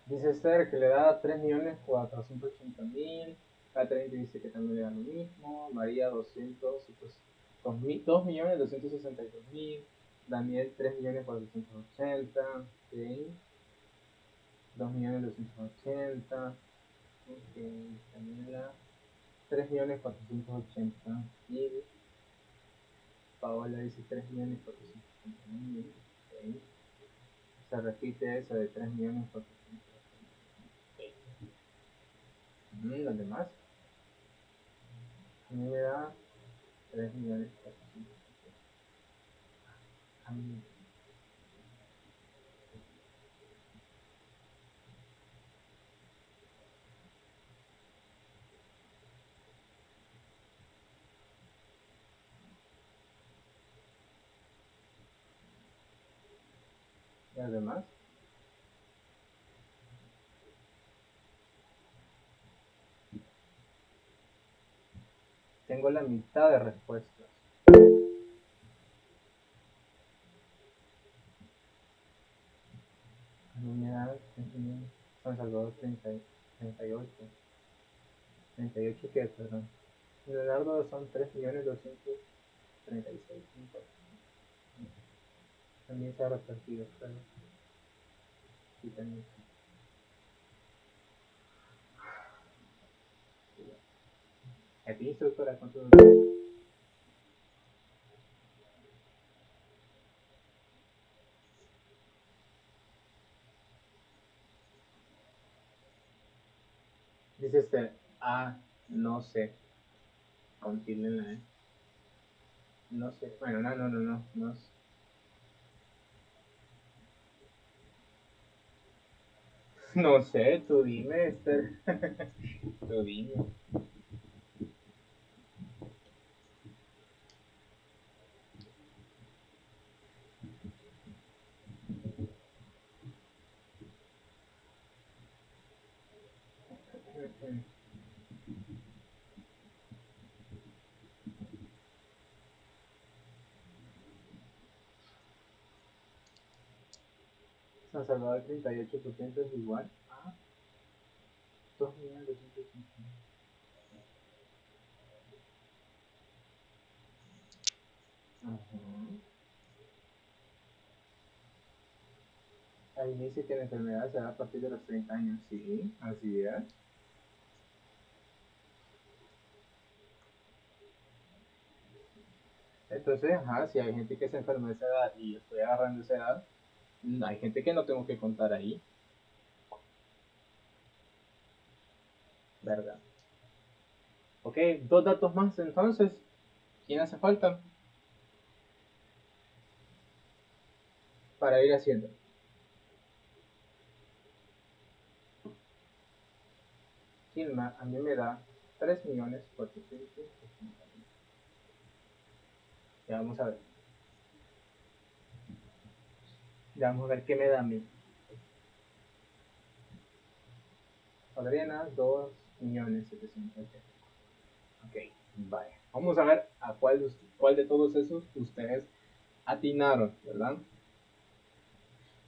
Dice Esther que le da 3.480.000. Catherine dice que también le da lo mismo. María 2.262.000. Daniel 3.480.000. Ok. 2.280.000. Ok. Daniela 3.480.000. Paola dice 3.480.000. Ok. Se repite esa de 3.480.000. Los demás. A mí me da 3.400.000. A mí. Y además, tengo la mitad de respuestas. A mí me da San Salvador 38. 38 qué, perdón. Leonardo son 3.236.000. También se ha repartido, claro. Sí, también. ¿A ti, instructora, cuánto me da? Dice este, no sé. Continúen, No sé. Bueno, no sé. No sé, tú dime, Esther. Tú dime. San Salvador 38% es igual a 2.250.000. Ahí dice que la enfermedad se da a partir de los 30 años. Sí, así es. Entonces, si hay gente que se enferma de esa edad y yo estoy agarrando esa edad, hay gente que no tengo que contar ahí. ¿Verdad? Ok, 2 datos más entonces. ¿Quién hace falta? Para ir haciendo. Gilma a mí me da 3.450.000. Ya vamos a ver. Ya vamos a ver qué me da a mí. Adriana, 2.700.000. Ok, vaya. Vamos a ver a cuál de todos esos ustedes atinaron, ¿verdad?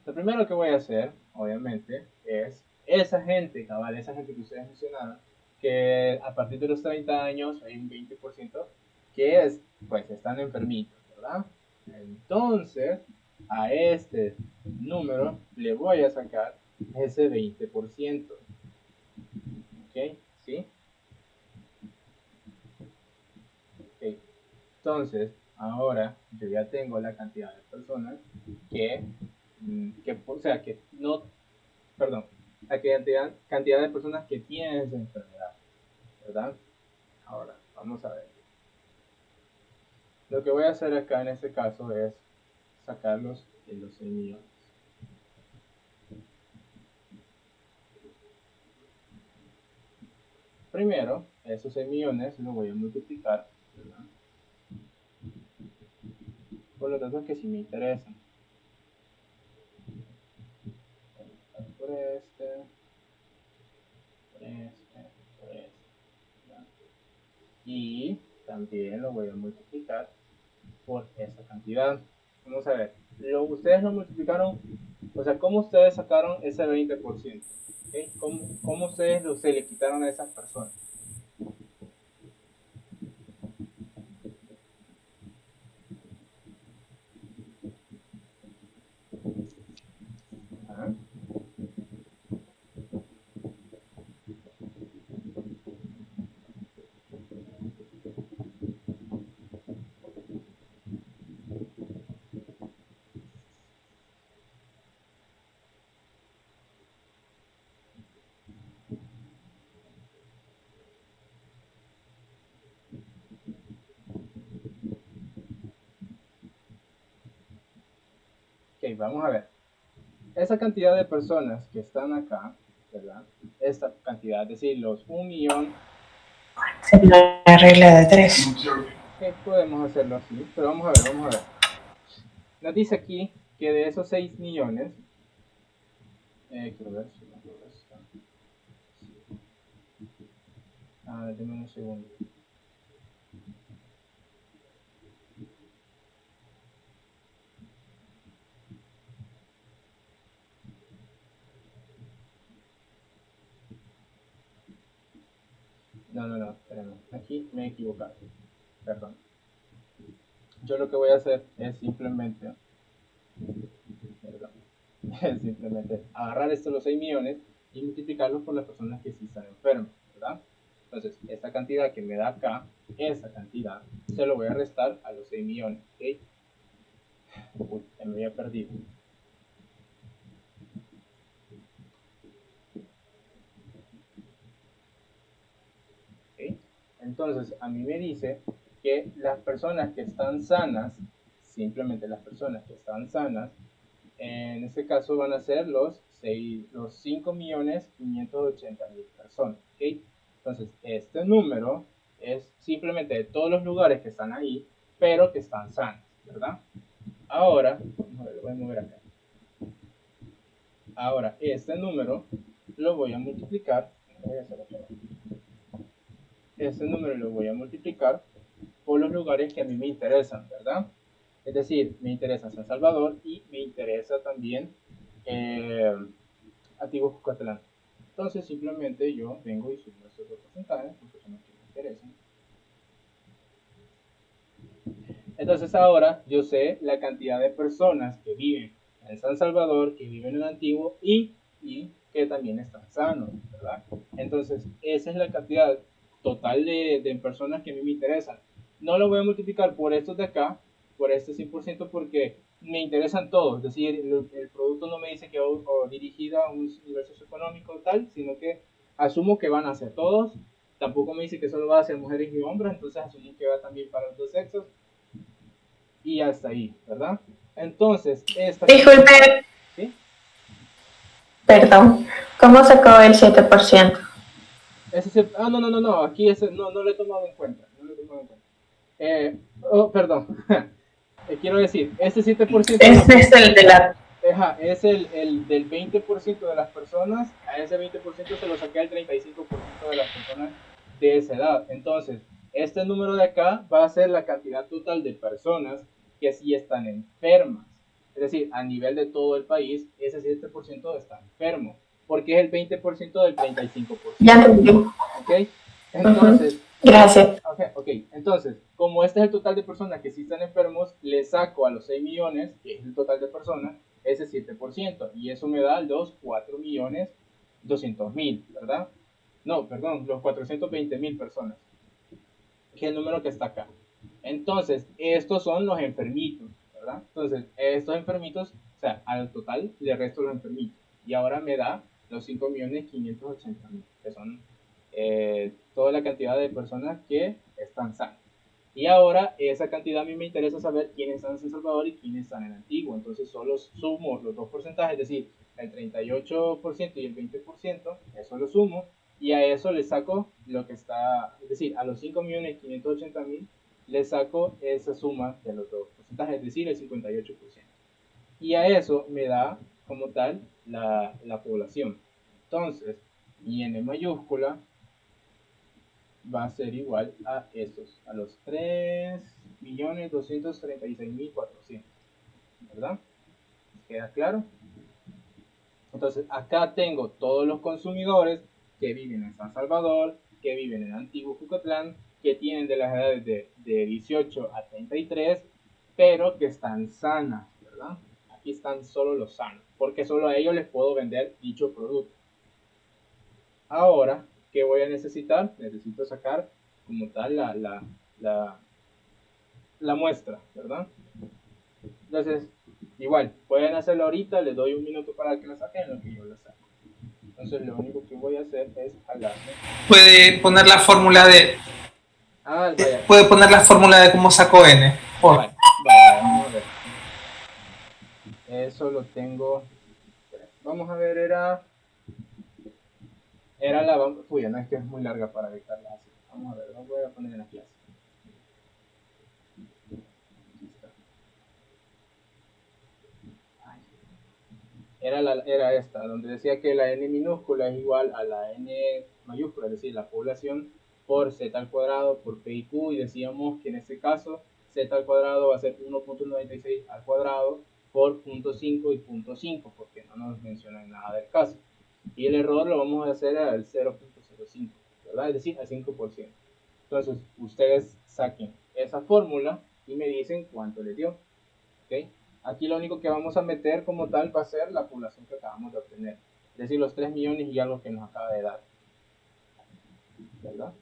Lo primero que voy a hacer, obviamente, es esa gente, cabal, esa gente que ustedes mencionaron, que a partir de los 30 años hay un 20% que es, pues, están enfermitos, ¿verdad? Entonces, a este número le voy a sacar ese 20%. ¿Ok? ¿Sí? Ok. Entonces, ahora yo ya tengo la cantidad de personas o sea, que no, perdón, la cantidad de personas que tienen esa enfermedad, ¿verdad? Ahora, vamos a ver. Lo que voy a hacer acá en este caso es sacarlos de los 6 millones. Primero, esos 6 millones los voy a multiplicar, ¿verdad? Por los datos que sí me interesan. Por este, por este, por este. ¿Verdad? Y también lo voy a multiplicar por esa cantidad. Vamos a ver, ustedes lo multiplicaron, o sea, ¿cómo ustedes sacaron ese 20%? ¿Okay? ¿Cómo ustedes se le quitaron a esas personas? Ajá. Ok, vamos a ver. Esa cantidad de personas que están acá, ¿verdad? Esta cantidad, es decir, los 1 millón. Sería la regla de 3. Ok, podemos hacerlo así, pero vamos a ver, vamos a ver. Nos dice aquí que de esos 6 millones, quiero ver si no lo está. Deme un segundo. No, espérame. Aquí me he equivocado. Perdón. Yo lo que voy a hacer es simplemente, perdón, es simplemente agarrar estos los 6 millones y multiplicarlos por las personas que sí están enfermas, ¿verdad? Entonces, esta cantidad que me da acá, esa cantidad, se lo voy a restar a los 6 millones, ¿ok? Uy, ya me había perdido. ¿Ok? Entonces, a mí me dice que las personas que están sanas, simplemente las personas que están sanas, en este caso van a ser los 5.580.000 personas. ¿Okay? Entonces, este número es simplemente de todos los lugares que están ahí, pero que están sanos, ¿verdad? Ahora, vamos a ver, lo voy a mover acá. Ahora, este número lo voy a multiplicar. Este número lo voy a multiplicar por los lugares que a mí me interesan, ¿verdad? Es decir, me interesa San Salvador y me interesa también eh, Antiguo Cuscatlán. Entonces simplemente yo vengo y sumo estos dos porcentajes porque son los que me interesan. Entonces ahora yo sé la cantidad de personas que viven en San Salvador, que viven en Antiguo y que también están sanos, ¿verdad? Entonces esa es la cantidad total de personas que a mí me interesan. No lo voy a multiplicar por estos de acá, por este 100%, porque me interesan todos. Es decir, el producto no me dice que va dirigida a un nivel socioeconómico tal, sino que asumo que van a ser todos. Tampoco me dice que solo va a ser mujeres y hombres, entonces asumo que va también para los dos sexos y hasta ahí, ¿verdad? Entonces, esta... Disculpe, ¿Sí? perdón, ¿cómo sacó el 7%? No, aquí ese no lo he tomado en cuenta, no lo he tomado en cuenta. Perdón, quiero decir, ese 7% Ese es el de la... es el del 20% de las personas, a ese 20% se lo saqué al 35% de las personas de esa edad. Entonces, este número de acá va a ser la cantidad total de personas que sí están enfermas. Es decir, a nivel de todo el país, ese 7% está enfermo, porque es el 20% del 35%. Ya entendí. ¿Ok? Entonces, Gracias. Entonces, como este es el total de personas que sí están enfermos, le saco a los 6 millones, que es el total de personas, ese 7%, y eso me da los 4.200.000, ¿verdad? No, perdón, los 420.000 personas, que es el número que está acá. Entonces, estos son los enfermitos, ¿verdad? Entonces, estos enfermitos, o sea, al total le resto los enfermitos, y ahora me da los 5.580.000, que son toda la cantidad de personas que están sanas. Y ahora esa cantidad a mí me interesa saber quiénes están en San Salvador y quiénes están en Antigua. Entonces solo sumo los dos porcentajes, es decir, el 38% y el 20%, eso lo sumo y a eso le saco lo que está, es decir, a los 5.580.000 le saco esa suma de los dos porcentajes, es decir, el 58%. Y a eso me da como tal la población. Entonces, mi n mayúscula va a ser igual a estos, a los 3.236.400, ¿verdad? ¿Queda claro? Entonces, acá tengo todos los consumidores que viven en San Salvador, que viven en Antiguo Jucatlán, que tienen de las edades de 18 a 33, pero que están sanas, ¿verdad? Aquí están solo los sanos, porque solo a ellos les puedo vender dicho producto. Ahora, ¿qué voy a necesitar? Necesito sacar como tal la muestra, ¿verdad? Entonces, igual, pueden hacerlo ahorita, les doy un minuto para que la saquen en lo que yo la saco. Entonces, lo único que voy a hacer es jalarme. Puede poner la fórmula de. Vaya. Puede poner la fórmula de cómo sacó n. Vaya, vamos a ver. Eso lo tengo. Vamos a ver, era la. Uy, no, es que es muy larga para dictarla así. Vamos a ver, lo voy a poner en la clase. Era esta, donde decía que la n minúscula es igual a la n mayúscula, es decir, la población por z al cuadrado por p y q, y decíamos que en este caso z al cuadrado va a ser 1.96 al cuadrado por 0.5 y 0.5, porque no nos mencionan nada del caso. Y el error lo vamos a hacer al 0.05, ¿verdad? Es decir, al 5%. Entonces, ustedes saquen esa fórmula y me dicen cuánto les dio. ¿Ok? Aquí lo único que vamos a meter como tal va a ser la población que acabamos de obtener, es decir, los 3 millones y algo que nos acaba de dar, ¿verdad?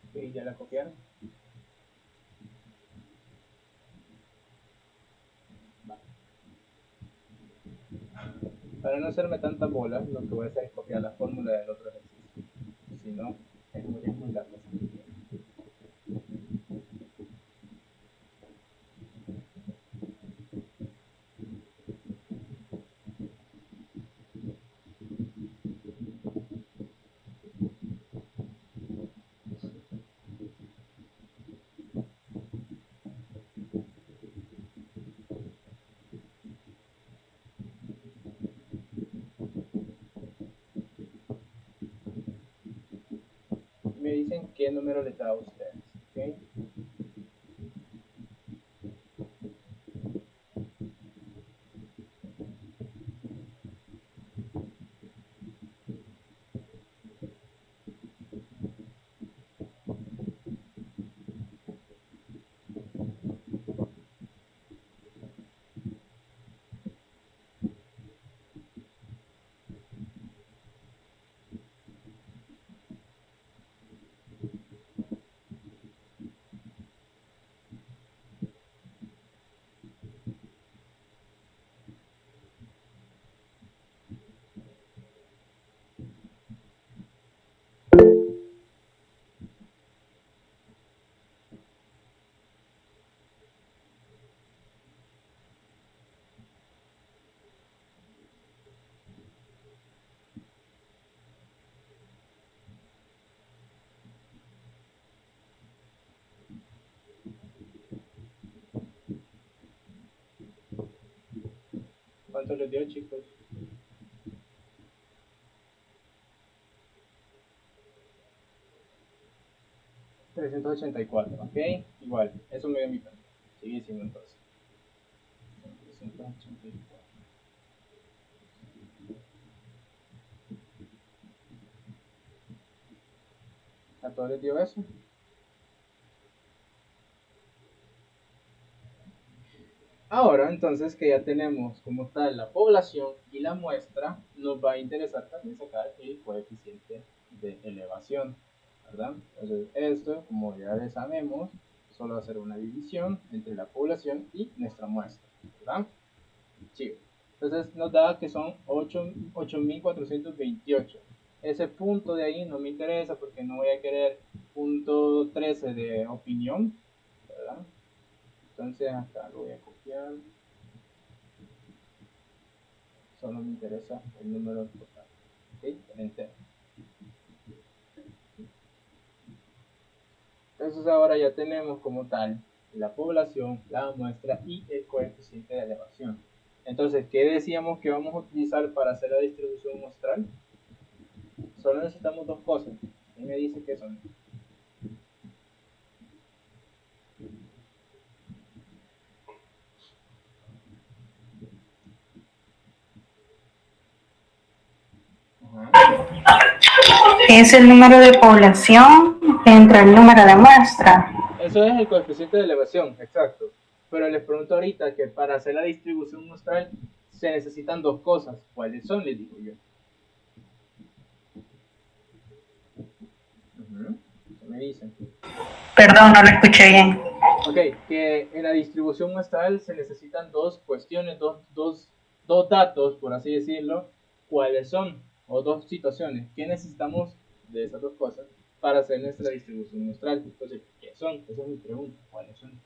Ok, ya la copiaron. Vale. Para no hacerme tantas bolas, lo que voy a hacer es copiar la fórmula del otro ejercicio, si no, es muy largo. qué número les da a ustedes. ¿Okay? ¿Cuánto les dio, chicos? 384, ¿ok? Igual, eso me dio mi cuenta. Sigue siendo entonces. 384. ¿A todos les dio eso? Ahora, entonces, que ya tenemos como tal la población y la muestra, nos va a interesar también sacar el coeficiente de elevación, ¿verdad? Entonces, esto, como ya sabemos, solo va a ser una división entre la población y nuestra muestra, ¿verdad? Sí. Entonces, nos da que son 8.428. Ese punto de ahí no me interesa porque no voy a querer punto 13 de opinión, ¿verdad? Entonces, acá lo voy a copiar. Solo me interesa el número total. ¿Ok? Enter. Entonces ahora ya tenemos como tal la población, la muestra y el coeficiente de elevación. Entonces, ¿qué decíamos que vamos a utilizar para hacer la distribución muestral? Solo necesitamos dos cosas. ¿Quién me dice qué son? Ajá. Es el número de población entre el número de muestra. Eso es el coeficiente de elevación, exacto. Pero les pregunto ahorita que para hacer la distribución muestral se necesitan dos cosas. ¿Cuáles son? Les digo yo. ¿Qué me dicen? Perdón, no lo escuché bien. Ok, que en la distribución muestral se necesitan dos cuestiones, dos datos, por así decirlo, cuáles son, o dos situaciones. ¿Qué necesitamos de esas dos cosas para hacer nuestra distribución muestral? Entonces, ¿qué son? Esa es mi pregunta, ¿cuáles son?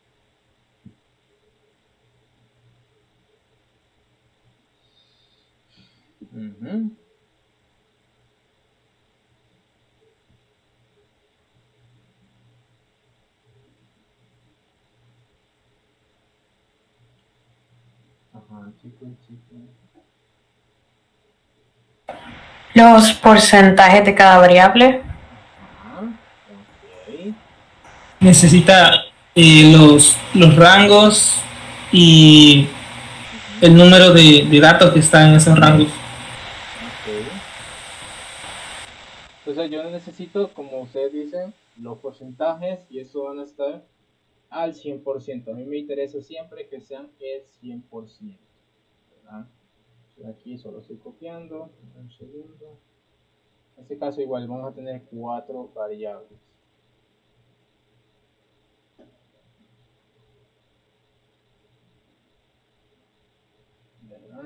Ajá, chicos. Los porcentajes de cada variable. Ajá, ok. Necesita los rangos y el número de datos que están en esos rangos. Ok. Entonces yo necesito, como ustedes dicen, los porcentajes y eso van a estar al 100%. A mí me interesa siempre que sean el 100%. ¿Verdad? Aquí solo estoy copiando. Un segundo. En este caso igual vamos a tener 4 variables. ¿Verdad?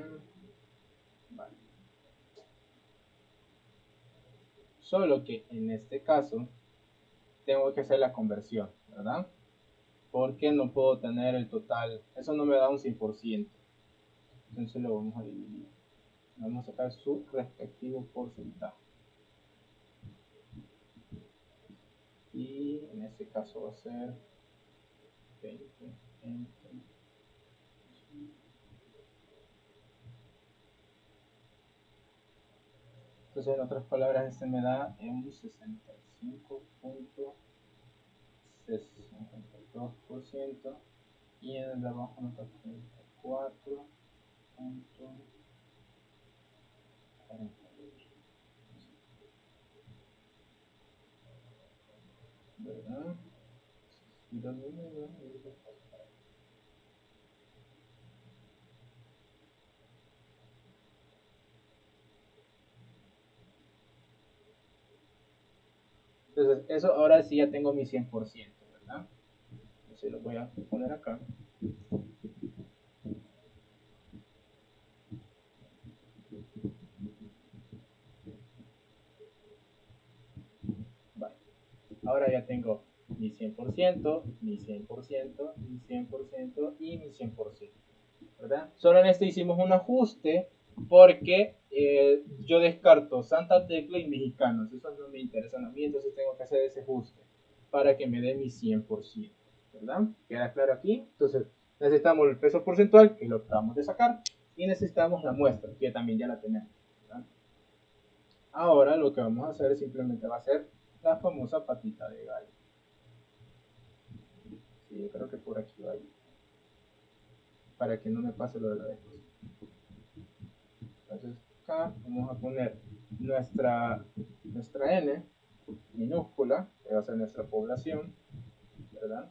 Vale. Solo que en este caso tengo que hacer la conversión, ¿verdad? Porque no puedo tener el total. Eso no me da un 100%. Entonces lo vamos a dividir. Vamos a sacar su respectivo porcentaje. Y en este caso va a ser 20 entre. Entonces Entonces, en otras palabras, este me da un 65.62% y en el de abajo nos da 34.48. ¿Verdad? Y los números, entonces, eso ahora sí ya tengo mi 100%, ¿verdad? Entonces lo voy a poner acá. Vale. Ahora ya tengo mi 100%, mi 100%, mi 100% y mi 100%, ¿verdad? Solo en este hicimos un ajuste porque yo descarto Santa Tecla y mexicanos, esos no me interesan a mí, entonces tengo que hacer ese ajuste para que me dé mi 100%, ¿verdad? ¿Queda claro aquí? Entonces necesitamos el peso porcentual, que lo acabamos de sacar, y necesitamos la muestra, que también ya la tenemos, ¿verdad? Ahora lo que vamos a hacer simplemente va a ser la famosa patita de gallo. Sí, yo creo que por aquí va a ir, para que no me pase lo de la vez. Entonces acá vamos a poner nuestra n minúscula, que va a ser nuestra población, ¿verdad?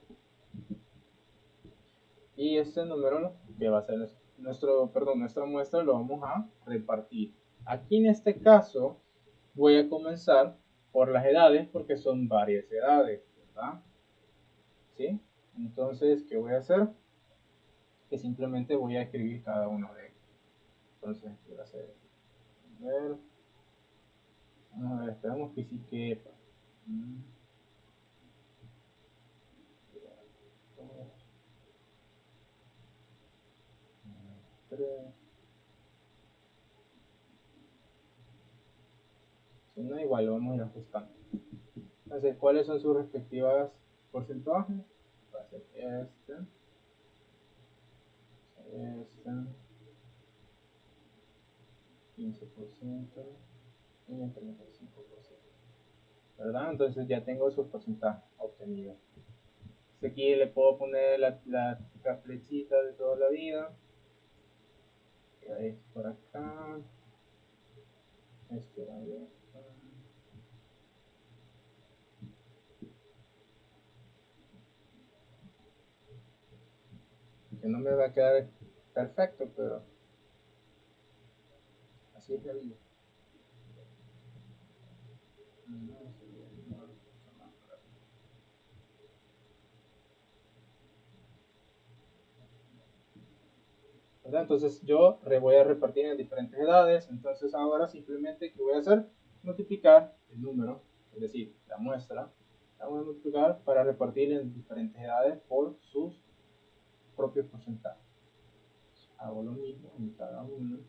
Y este número que va a ser nuestra muestra lo vamos a repartir. Aquí en este caso voy a comenzar por las edades porque son varias edades, ¿verdad? ¿Sí? Entonces, ¿qué voy a hacer? Que simplemente voy a escribir cada uno de ellos. Entonces, voy a hacer, vamos a ver, esperamos que sí quepa. Si no, igual lo vamos a ir ajustando. Entonces, ¿cuáles son sus respectivas porcentajes? Va a ser este, 15% y el 35%. ¿Verdad? Entonces ya tengo sus porcentajes obtenidos. Aquí le puedo poner la flechita de toda la vida. Esto por acá. Esto va bien. Que no me va a quedar perfecto, pero así es la vida. ¿Verdad? Entonces yo voy a repartir en diferentes edades. Entonces ahora simplemente que voy a hacer multiplicar el número, es decir, la muestra, la voy a multiplicar para repartir en diferentes edades por sus propios porcentajes. Hago lo mismo en cada uno.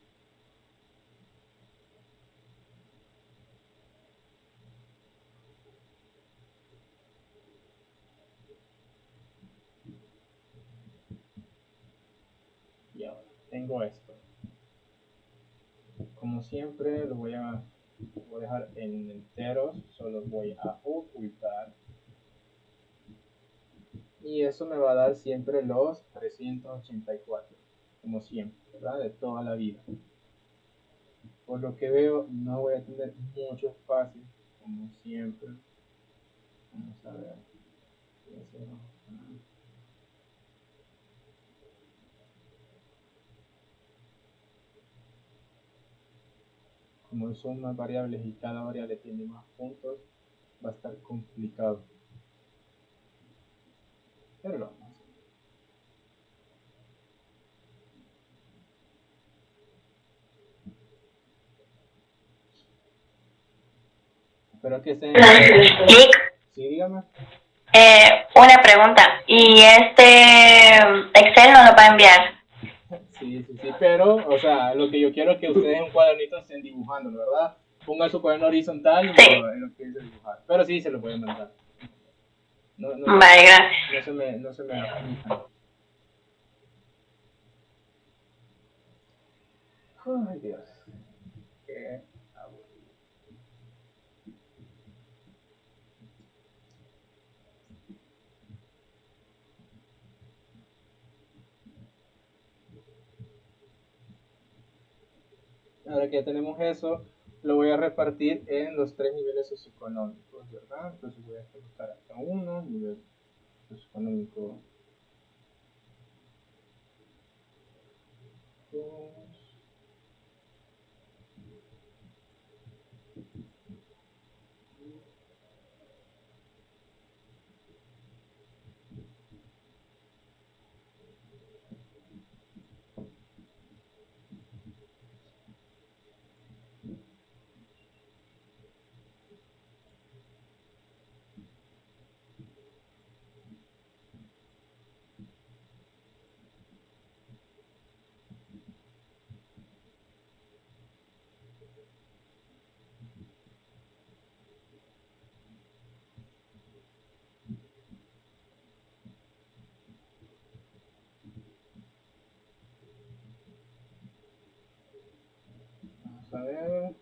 Y ahora tengo esto. Como siempre lo voy a dejar en enteros, solo voy a ocultar. Y eso me va a dar siempre los 384, como siempre, ¿verdad? De toda la vida. Por lo que veo, no voy a tener mucho espacio, como siempre. Vamos a ver. Como son más variables y cada variable tiene más puntos, va a estar complicado. Pero lo vamos a hacer. Espero que estén... Nick, Sí, dígame. una pregunta. ¿Y este Excel no lo va a enviar? Sí, sí, sí, pero, o sea, lo que yo quiero es que ustedes en un cuadernito estén dibujando, ¿verdad? Pongan su cuaderno horizontal y lo empiecen a dibujar. Pero sí, se lo pueden mandar. Vale, gracias. No se me aflijan. Ay, Dios. Qué aburrido. Ahora que ya tenemos eso, lo voy a repartir en los 3 niveles socioeconómicos, ¿verdad? Entonces voy a colocar acá uno, nivel socioeconómico 2. Vamos a ver.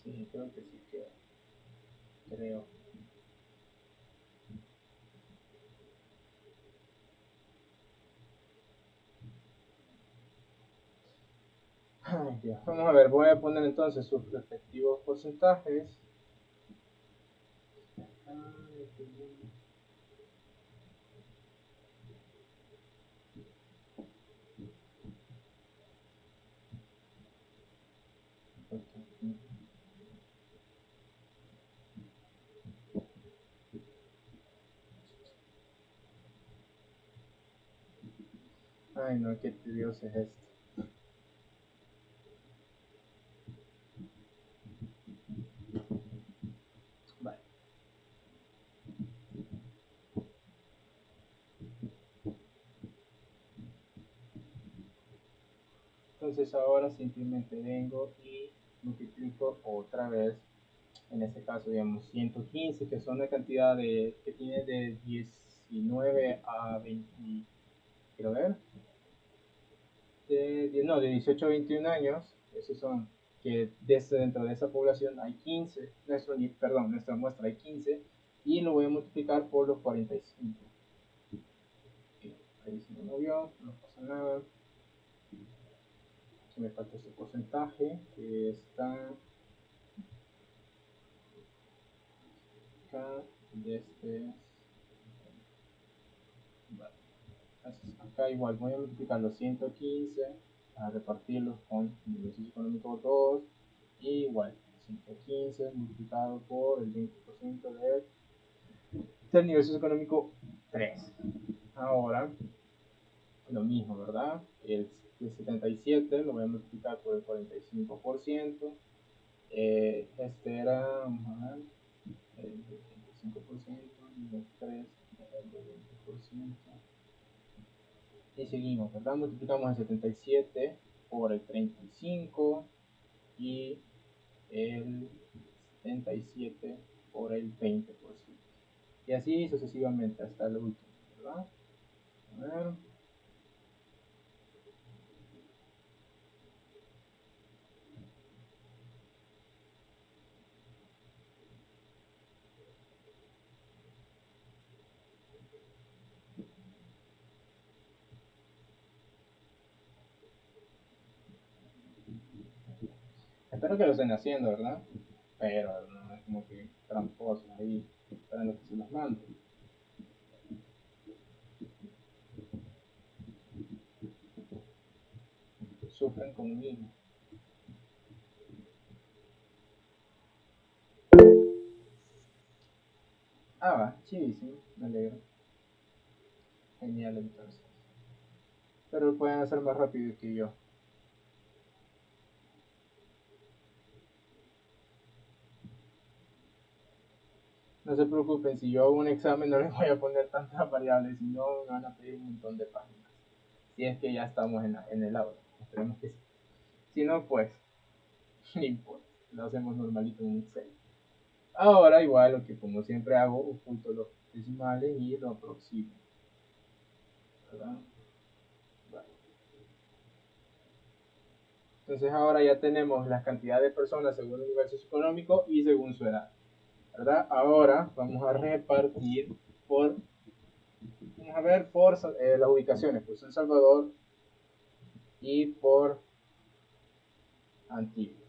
Sí, creo que sí queda. Creo. Ay, Dios. Vamos a ver, voy a poner entonces sus respectivos porcentajes. Ay, no, qué tedioso es esto. Vale. Entonces ahora simplemente vengo y multiplico otra vez, en este caso digamos 115, que son la cantidad que tiene de 19 a 20, quiero ver, de 18 a 21 años. Esos son que desde dentro de esa población hay 15, nuestra muestra hay 15, y lo voy a multiplicar por los 45. Ahí se me movió, no pasa nada. Me falta este porcentaje que está acá, desde acá igual voy a multiplicar los 115 a repartirlos con el nivel socioeconómico 2, y igual 115 multiplicado por el 20% del nivel socioeconómico 3. Ahora lo mismo, ¿verdad? El 77 lo voy a multiplicar por el 45%. Este era, vamos a ver, el 25%, nivel 3, el 20%. Y seguimos, ¿verdad? Multiplicamos el 77 por el 35 y el 77 por el 20%. Y así sucesivamente hasta el último, ¿verdad? A ver. Espero que lo estén haciendo, ¿verdad? Pero no es como que tramposos ahí esperando que se los mande. Sufren conmigo. Va, chivísimo, me alegro. Genial entonces. Pero pueden hacer más rápido que yo. No se preocupen, si yo hago un examen no les voy a poner tantas variables, si no me van a pedir un montón de páginas. Si es que ya estamos en el aula, esperemos que sí. Si no, pues, no importa, lo hacemos normalito en Excel. Ahora igual lo que como siempre hago, oculto los decimales y lo aproximo, ¿verdad? Vale. Entonces ahora ya tenemos la cantidad de personas según el nivel socioeconómico y según su edad, ¿verdad? Ahora vamos a repartir vamos a ver por las ubicaciones. Pues El Salvador y por Antigua.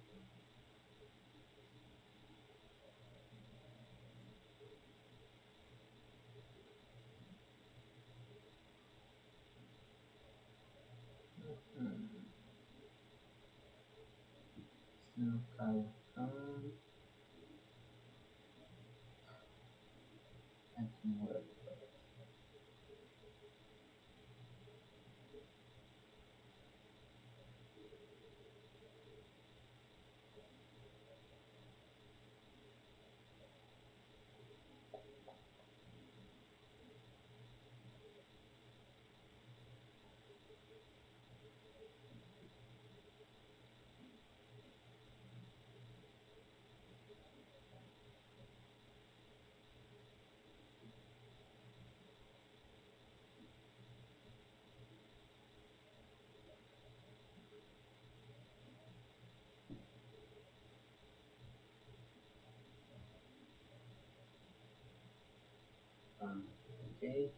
Okay.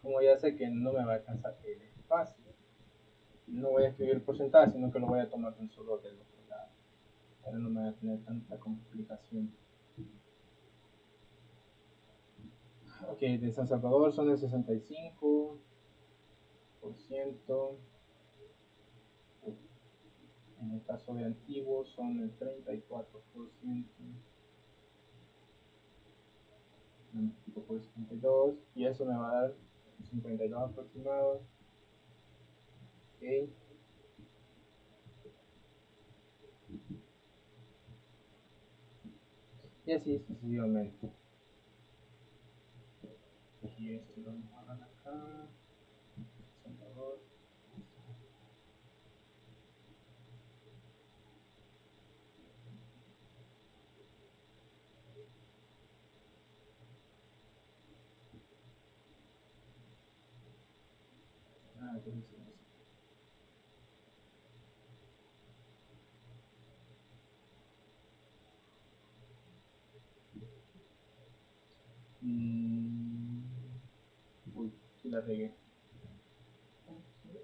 Como ya sé que no me va a alcanzar el espacio, no voy a escribir porcentaje, sino que lo voy a tomar de un solo del otro lado. Pero no me va a tener tanta complicación. Ok, de San Salvador son el 65%. En el caso de Antiguo son el 34%. Multiplico por 52 y eso me va a dar 52 aproximado. Ok. Y así sucesivamente. Y esto lo vamos a dar acá. Salvador. Entonces, uy, sí la regué.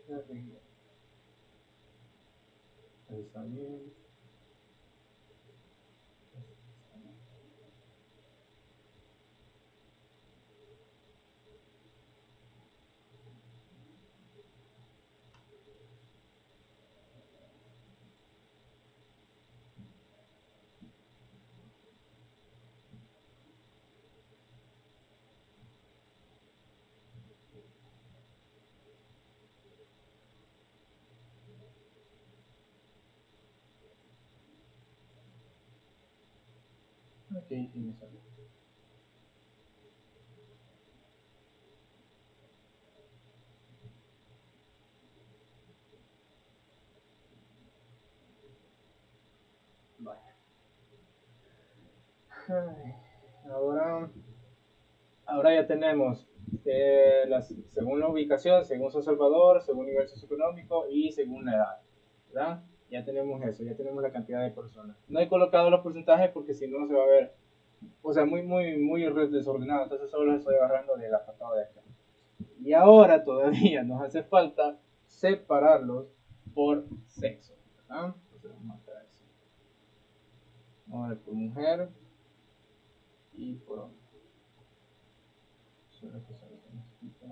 La regué. Está bien. Ok, sí me salió. Vale. Ahora, ahora ya tenemos según la ubicación, según San Salvador, según nivel socioeconómico y según la edad, ¿verdad? Ya tenemos eso, ya tenemos la cantidad de personas. No he colocado los porcentajes porque si no se va a ver, o sea, muy desordenado, entonces solo los estoy agarrando de la patada de acá. Y ahora todavía nos hace falta separarlos por sexo, ¿verdad? Entonces vamos a hacer así. Vamos a ver por mujer y por hombre. Solo que se necesita.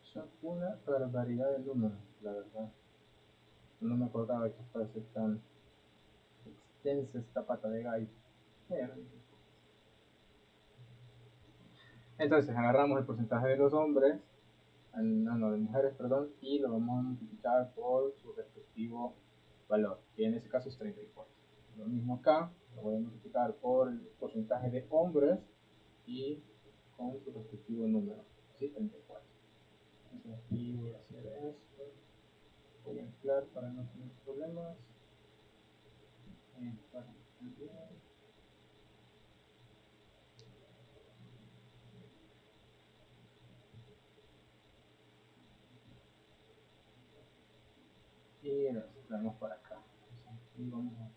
Son una barbaridad de números, la verdad. No me acordaba que fuera a ser tan extensa esta pata de gallo. Bueno. Entonces agarramos el porcentaje de los hombres, no, de mujeres, perdón, y lo vamos a multiplicar por su respectivo valor, que en este caso es 34. Lo mismo acá, lo voy a multiplicar por el porcentaje de hombres y con su respectivo número, ¿sí? 34. Entonces aquí voy a hacer esto, voy a mezclar para no tener problemas. Para y nos traemos para acá. Aquí vamos a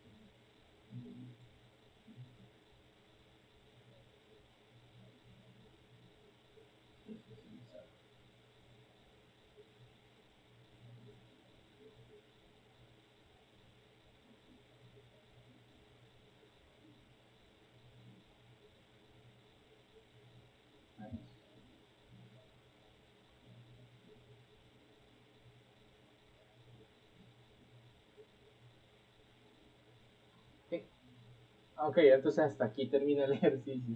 ok, entonces hasta aquí termina el ejercicio.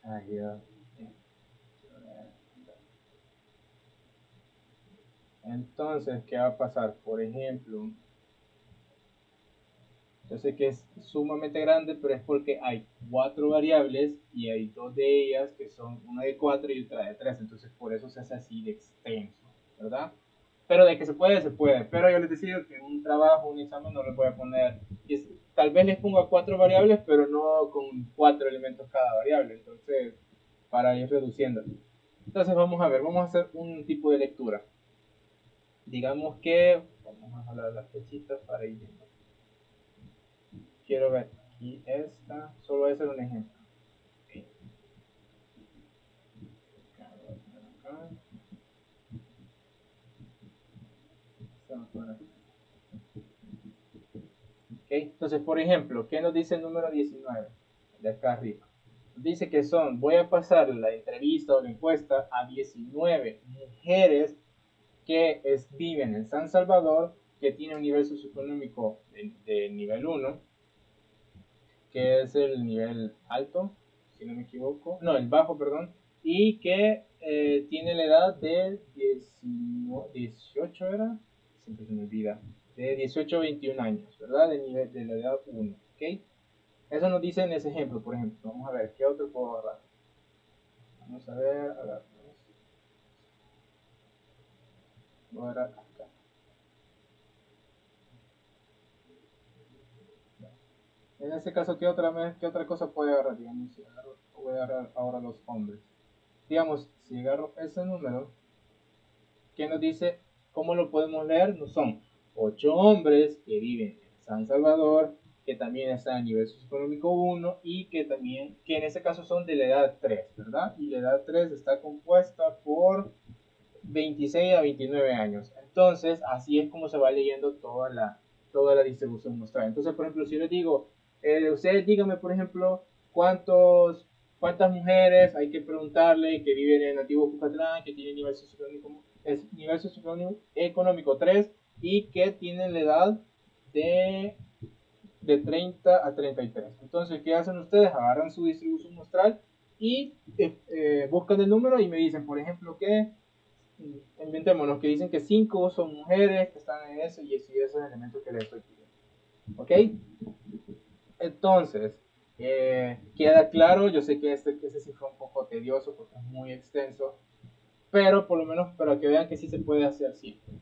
Ay, Dios. Entonces, ¿qué va a pasar? Por ejemplo, yo sé que es sumamente grande, pero es porque hay 4 variables y hay 2 de ellas que son una de 4 y otra de 3. Entonces, por eso se hace así de extenso, ¿verdad? Pero de que se puede, se puede. Pero yo les decido que en un trabajo, un examen, no les voy a poner. Tal vez les ponga 4 variables, pero no con 4 elementos cada variable. Entonces, para ir reduciendo. Entonces, vamos a ver, vamos a hacer un tipo de lectura. Digamos que, vamos a jalar las flechitas para ir viendo. Quiero ver aquí esta, solo voy a hacer un ejemplo. Okay. Okay. Entonces, por ejemplo, ¿qué nos dice el número 19? De acá arriba. Dice que voy a pasar la entrevista o la encuesta a 19 mujeres que viven en San Salvador, que tienen un nivel socioeconómico de nivel 1, que es el nivel alto, si no me equivoco, no, el bajo, perdón, y que tiene la edad de 18, ¿era? Siempre se me olvida, de 18 a 21 años, ¿verdad? De la edad 1, ¿ok? Eso nos dice en ese ejemplo, por ejemplo. Vamos a ver, ¿qué otro puedo agarrar? Vamos a ver, voy a agarrar acá. En este caso, ¿qué otra cosa puede agarrar? Digamos, voy a agarrar ahora los hombres. Digamos, si agarro ese número, ¿qué nos dice? ¿Cómo lo podemos leer? No son 8 hombres que viven en San Salvador, que también están a nivel socioeconómico 1 y que en este caso son de la edad 3, ¿verdad? Y la edad 3 está compuesta por 26 a 29 años. Entonces, así es como se va leyendo toda la distribución muestral. Entonces, por ejemplo, si yo les digo, ustedes díganme, por ejemplo, cuántas mujeres hay que preguntarle que viven en Antiguo Cucatlán, que tienen nivel socioeconómico 3 y que tienen la edad de 30 a 33. Entonces, ¿qué hacen ustedes? Agarran su distribución muestral y buscan el número y me dicen, por ejemplo, que inventémonos que dicen que 5 son mujeres que están en eso y ese es el elemento que les estoy pidiendo. ¿Ok? Entonces, queda claro. Yo sé que este sí fue un poco tedioso porque es muy extenso, pero por lo menos para que vean que sí se puede hacer siempre.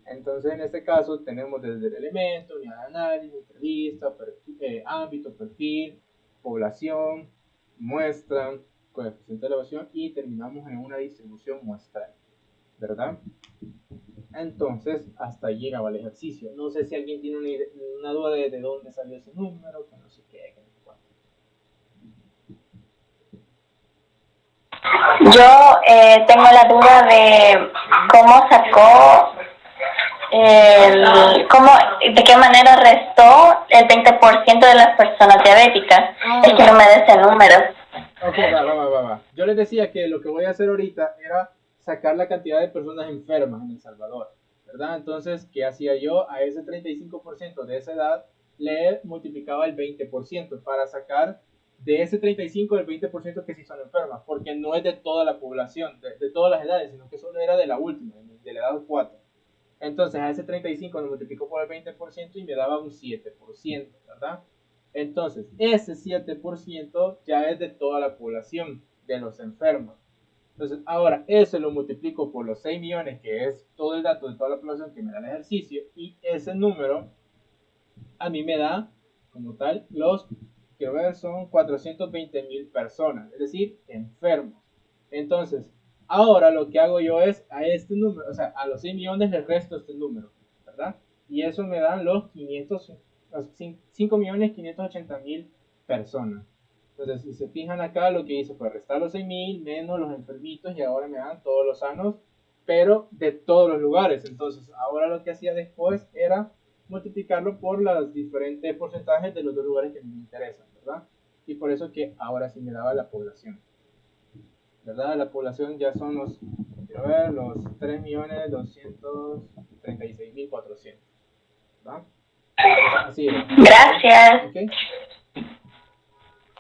Entonces, en este caso, tenemos desde el elemento, unidad de análisis, entrevista, ámbito, perfil, población, muestra, coeficiente de elevación y terminamos en una distribución muestral, ¿verdad? Entonces, hasta ahí llegaba el ejercicio. No sé si alguien tiene una duda de dónde salió ese número, que no sé qué, que no sé cuánto. Yo tengo la duda de cómo sacó, de qué manera restó el 20% de las personas diabéticas. Es que no me da ese número. Ok, va. Yo les decía que lo que voy a hacer ahorita era sacar la cantidad de personas enfermas en El Salvador, ¿verdad? Entonces, ¿qué hacía yo? A ese 35% de esa edad le multiplicaba el 20% para sacar de ese 35 el 20% que sí son enfermas, porque no es de toda la población, de todas las edades, sino que solo era de la última, de la edad 4. Entonces a ese 35 lo multiplico por el 20% y me daba un 7%, ¿verdad? Entonces ese 7% ya es de toda la población, de los enfermos. Entonces ahora eso lo multiplico por los 6 millones, que es todo el dato de toda la población que me da el ejercicio, y ese número a mí me da como tal quiero ver, son 420.000 personas, es decir, enfermos. Entonces, ahora lo que hago yo es a este número, o sea, a los 6 millones les resto este número, ¿verdad? Y eso me dan los 5.580.000 personas. Entonces, si se fijan acá, lo que hice fue restar los 6.000 menos los enfermitos y ahora me dan todos los sanos, pero de todos los lugares. Entonces, ahora lo que hacía después era multiplicarlo por los diferentes porcentajes de los dos lugares que me interesan, ¿verdad? Y por eso que ahora sí me daba la población, ¿verdad? La población ya son los 3.236.400, ¿verdad? Así es. Gracias. ¿Okay?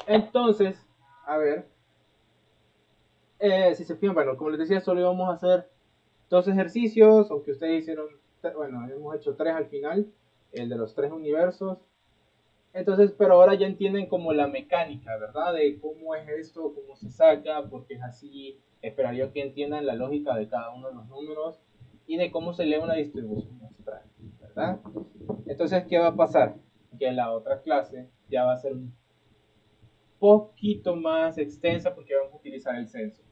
Entonces, a ver, si se fijan, bueno, como les decía, solo íbamos a hacer 2 ejercicios, aunque ustedes hicieron, bueno, hemos hecho 3 al final, el de los 3 universos. Entonces, pero ahora ya entienden como la mecánica, ¿verdad? De cómo es esto, cómo se saca, porque es así. Esperaría que entiendan la lógica de cada uno de los números y de cómo se lee una distribución muestral, ¿verdad? Entonces, ¿qué va a pasar? Que en la otra clase ya va a ser un poquito más extensa porque vamos a utilizar el censo.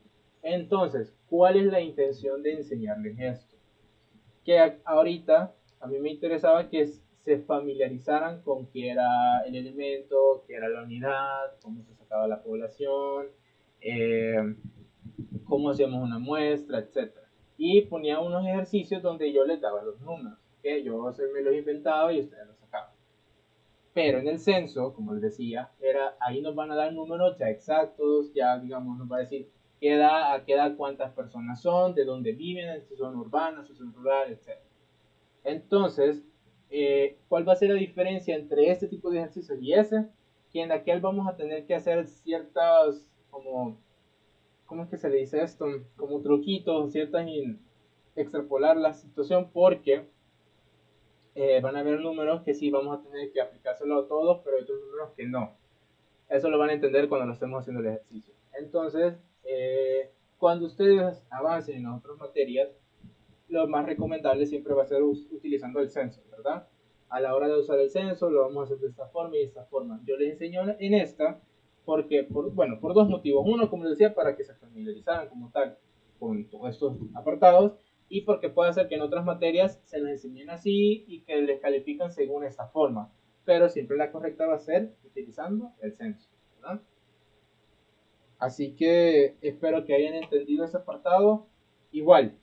Entonces, ¿cuál es la intención de enseñarles esto? Que ahorita a mí me interesaba que se familiarizaran con qué era el elemento, qué era la unidad, cómo se sacaba la población, cómo hacíamos una muestra, etc. Y ponía unos ejercicios donde yo les daba los números, que yo me los inventaba y ustedes los sacaban. Pero en el censo, como les decía, ahí nos van a dar números ya exactos, ya digamos nos va a decir a qué edad cuántas personas son, de dónde viven, si son urbanas, si son rurales, etc. Entonces, ¿cuál va a ser la diferencia entre este tipo de ejercicios y ese? Que en aquel vamos a tener que hacer ciertas, ¿cómo es que se le dice esto? Como truquitos, extrapolar la situación porque van a haber números que sí vamos a tener que aplicárselo a todos, pero hay otros números que no. Eso lo van a entender cuando lo estemos haciendo el ejercicio. Entonces, cuando ustedes avancen en las otras materias, lo más recomendable siempre va a ser utilizando el censo, ¿verdad? A la hora de usar el censo lo vamos a hacer de esta forma y de esta forma. Yo les enseño en esta porque, por dos motivos. Uno, como les decía, para que se familiarizaran como tal con todos estos apartados y porque puede ser que en otras materias se les enseñen así y que les califican según esta forma. Pero siempre la correcta va a ser utilizando el censo, ¿verdad? Así que espero que hayan entendido ese apartado. Igual,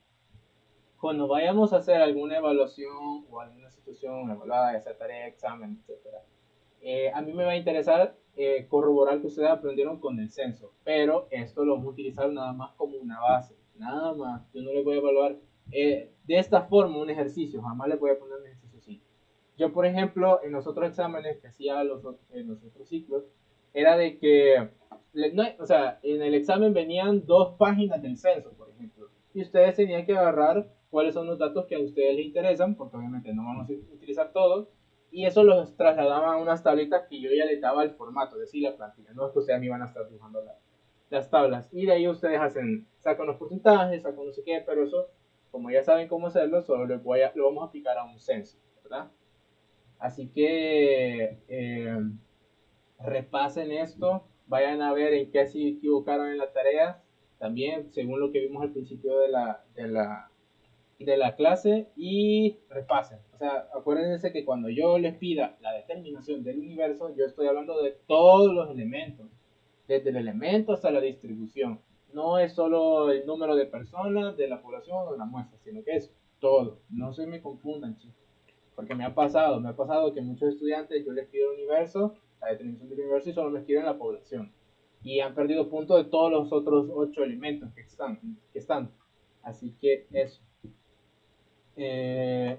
cuando vayamos a hacer alguna evaluación o alguna situación evaluada, ya sea tarea, examen, etc., a mí me va a interesar corroborar que ustedes aprendieron con el censo, pero esto lo vamos a utilizar nada más como una base, nada más. Yo no les voy a evaluar de esta forma un ejercicio, jamás les voy a poner un ejercicio así. Yo, por ejemplo, en los otros exámenes que hacía en los otros ciclos, era de que, no, o sea, en el examen venían 2 páginas del censo, por ejemplo, y ustedes tenían que agarrar cuáles son los datos que a ustedes les interesan, porque obviamente no vamos a utilizar todos, y eso los trasladaban a unas tablitas que yo ya les daba el formato, es decir, la plantilla, no es que ustedes me iban a estar dibujando las tablas, y de ahí ustedes sacan los porcentajes, sacan no sé qué, pero eso, como ya saben cómo hacerlo, solo lo vamos a aplicar a un censo, ¿verdad? Así que repasen esto, vayan a ver en qué se equivocaron en la tarea, también según lo que vimos al principio de la clase y repasen. O sea, acuérdense que cuando yo les pida la determinación del universo, yo estoy hablando de todos los elementos, desde el elemento hasta la distribución. No es solo el número de personas de la población o de la muestra, sino que es todo. No se me confundan, chicos. Porque me ha pasado que muchos estudiantes yo les pido el universo, la determinación del universo y solo me escriben la población. Y han perdido puntos de todos los otros 8 elementos que están. Así que eso.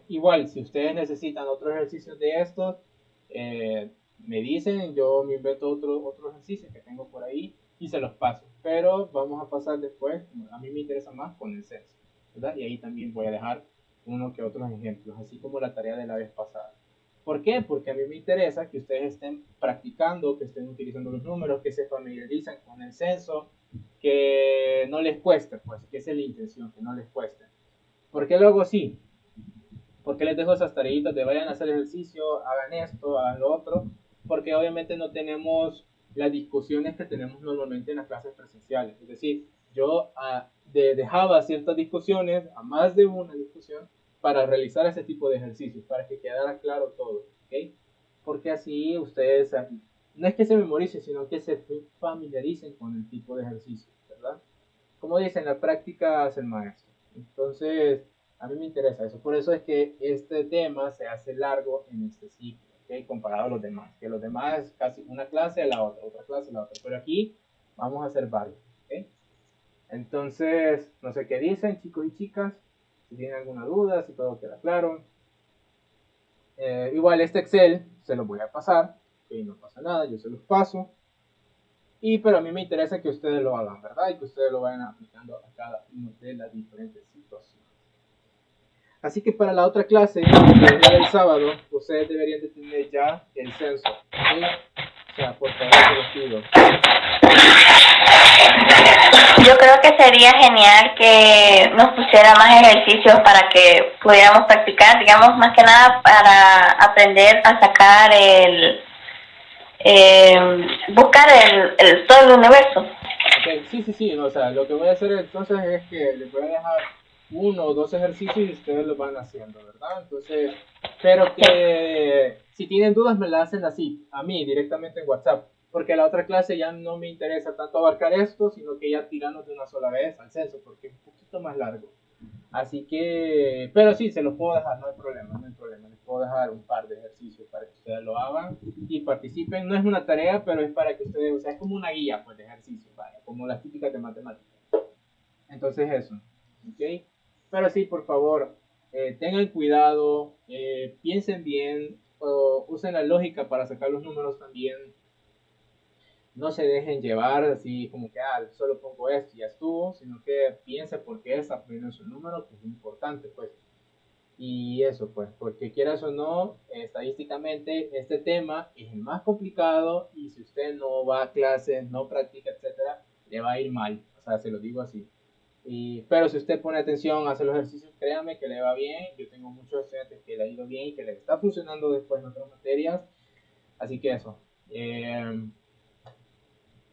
Igual, si ustedes necesitan otros ejercicios de estos, me dicen, yo me invento otro ejercicio que tengo por ahí y se los paso. Pero vamos a pasar después, a mí me interesa más con el censo, ¿verdad? Y ahí también voy a dejar uno que otros ejemplos, así como la tarea de la vez pasada. ¿Por qué? Porque a mí me interesa que ustedes estén practicando, que estén utilizando los números, que se familiaricen con el censo, que no les cueste, pues, que esa es la intención, que no les cueste. Porque luego sí, porque les dejo esas tareitas de vayan a hacer ejercicio, hagan esto, hagan lo otro, porque obviamente no tenemos las discusiones que tenemos normalmente en las clases presenciales. Es decir, yo dejaba ciertas discusiones, a más de una discusión, para realizar ese tipo de ejercicios, para que quedara claro todo, ¿ok? Porque así ustedes, no es que se memoricen, sino que se familiaricen con el tipo de ejercicio, ¿verdad? Como dicen, la práctica hace el maestro. Entonces, a mí me interesa eso. Por eso es que este tema se hace largo en este ciclo, ¿okay? Comparado a los demás. Que los demás es casi una clase a la otra clase a la otra. Pero aquí vamos a hacer varios, ¿okay? Entonces, no sé qué dicen, chicos y chicas. Si tienen alguna duda, si todo queda claro. Igual este Excel se lo voy a pasar. ¿Okay? No pasa nada, yo se los paso. Pero a mí me interesa que ustedes lo hagan, ¿verdad? Y que ustedes lo vayan aplicando a cada una de las diferentes situaciones. Así que para la otra clase, que es la del sábado, ustedes deberían de tener ya el censo, ¿sí? O sea, por favor, se los pido. Yo creo que sería genial que nos pusiera más ejercicios para que pudiéramos practicar, digamos, más que nada para aprender a sacar buscar todo el universo. Okay, sí, no, o sea, lo que voy a hacer entonces es que les voy a dejar 1 o 2 ejercicios y ustedes lo van haciendo, ¿verdad? Entonces, pero que si tienen dudas me las hacen así, a mí directamente en WhatsApp, porque la otra clase ya no me interesa tanto abarcar esto, sino que ya tirarnos de una sola vez al censo, porque es un poquito más largo. Así que, pero sí, se los puedo dejar, no hay problema, no hay problema. Les puedo dejar un par de ejercicios para que ustedes lo hagan y participen. No es una tarea, pero es para que ustedes, o sea, es como una guía pues, de ejercicios, ¿vale? Como las típicas de matemáticas. Entonces eso, ¿ok? Pero sí, por favor, tengan cuidado, piensen bien, usen la lógica para sacar los números también. No se dejen llevar así como que solo pongo esto y ya estuvo, sino que piensen por qué está poniendo su número, que es importante, pues. Y eso, pues, porque quieras o no, estadísticamente este tema es el más complicado y si usted no va a clases, no practica, etcétera, le va a ir mal. O sea, se lo digo así. Pero si usted pone atención, hace los ejercicios, créame que le va bien. Yo tengo muchos estudiantes que le ha ido bien y que le está funcionando después en otras materias. Así que eso.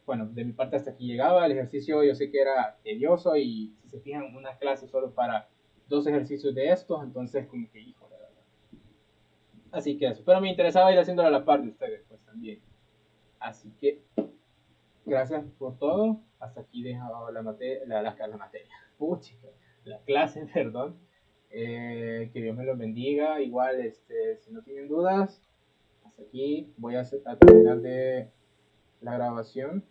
Bueno, de mi parte hasta aquí llegaba. El ejercicio yo sé que era tedioso y si se fijan, una clase solo para 2 ejercicios de estos, entonces como que hijo, de verdad. Así que eso. Pero me interesaba ir haciéndolo a la par de ustedes, pues también. Así que gracias por todo. Hasta aquí dejaba la materia, la materia. La clase, perdón. Que Dios me los bendiga. Igual, si no tienen dudas, hasta aquí voy a terminar de la grabación.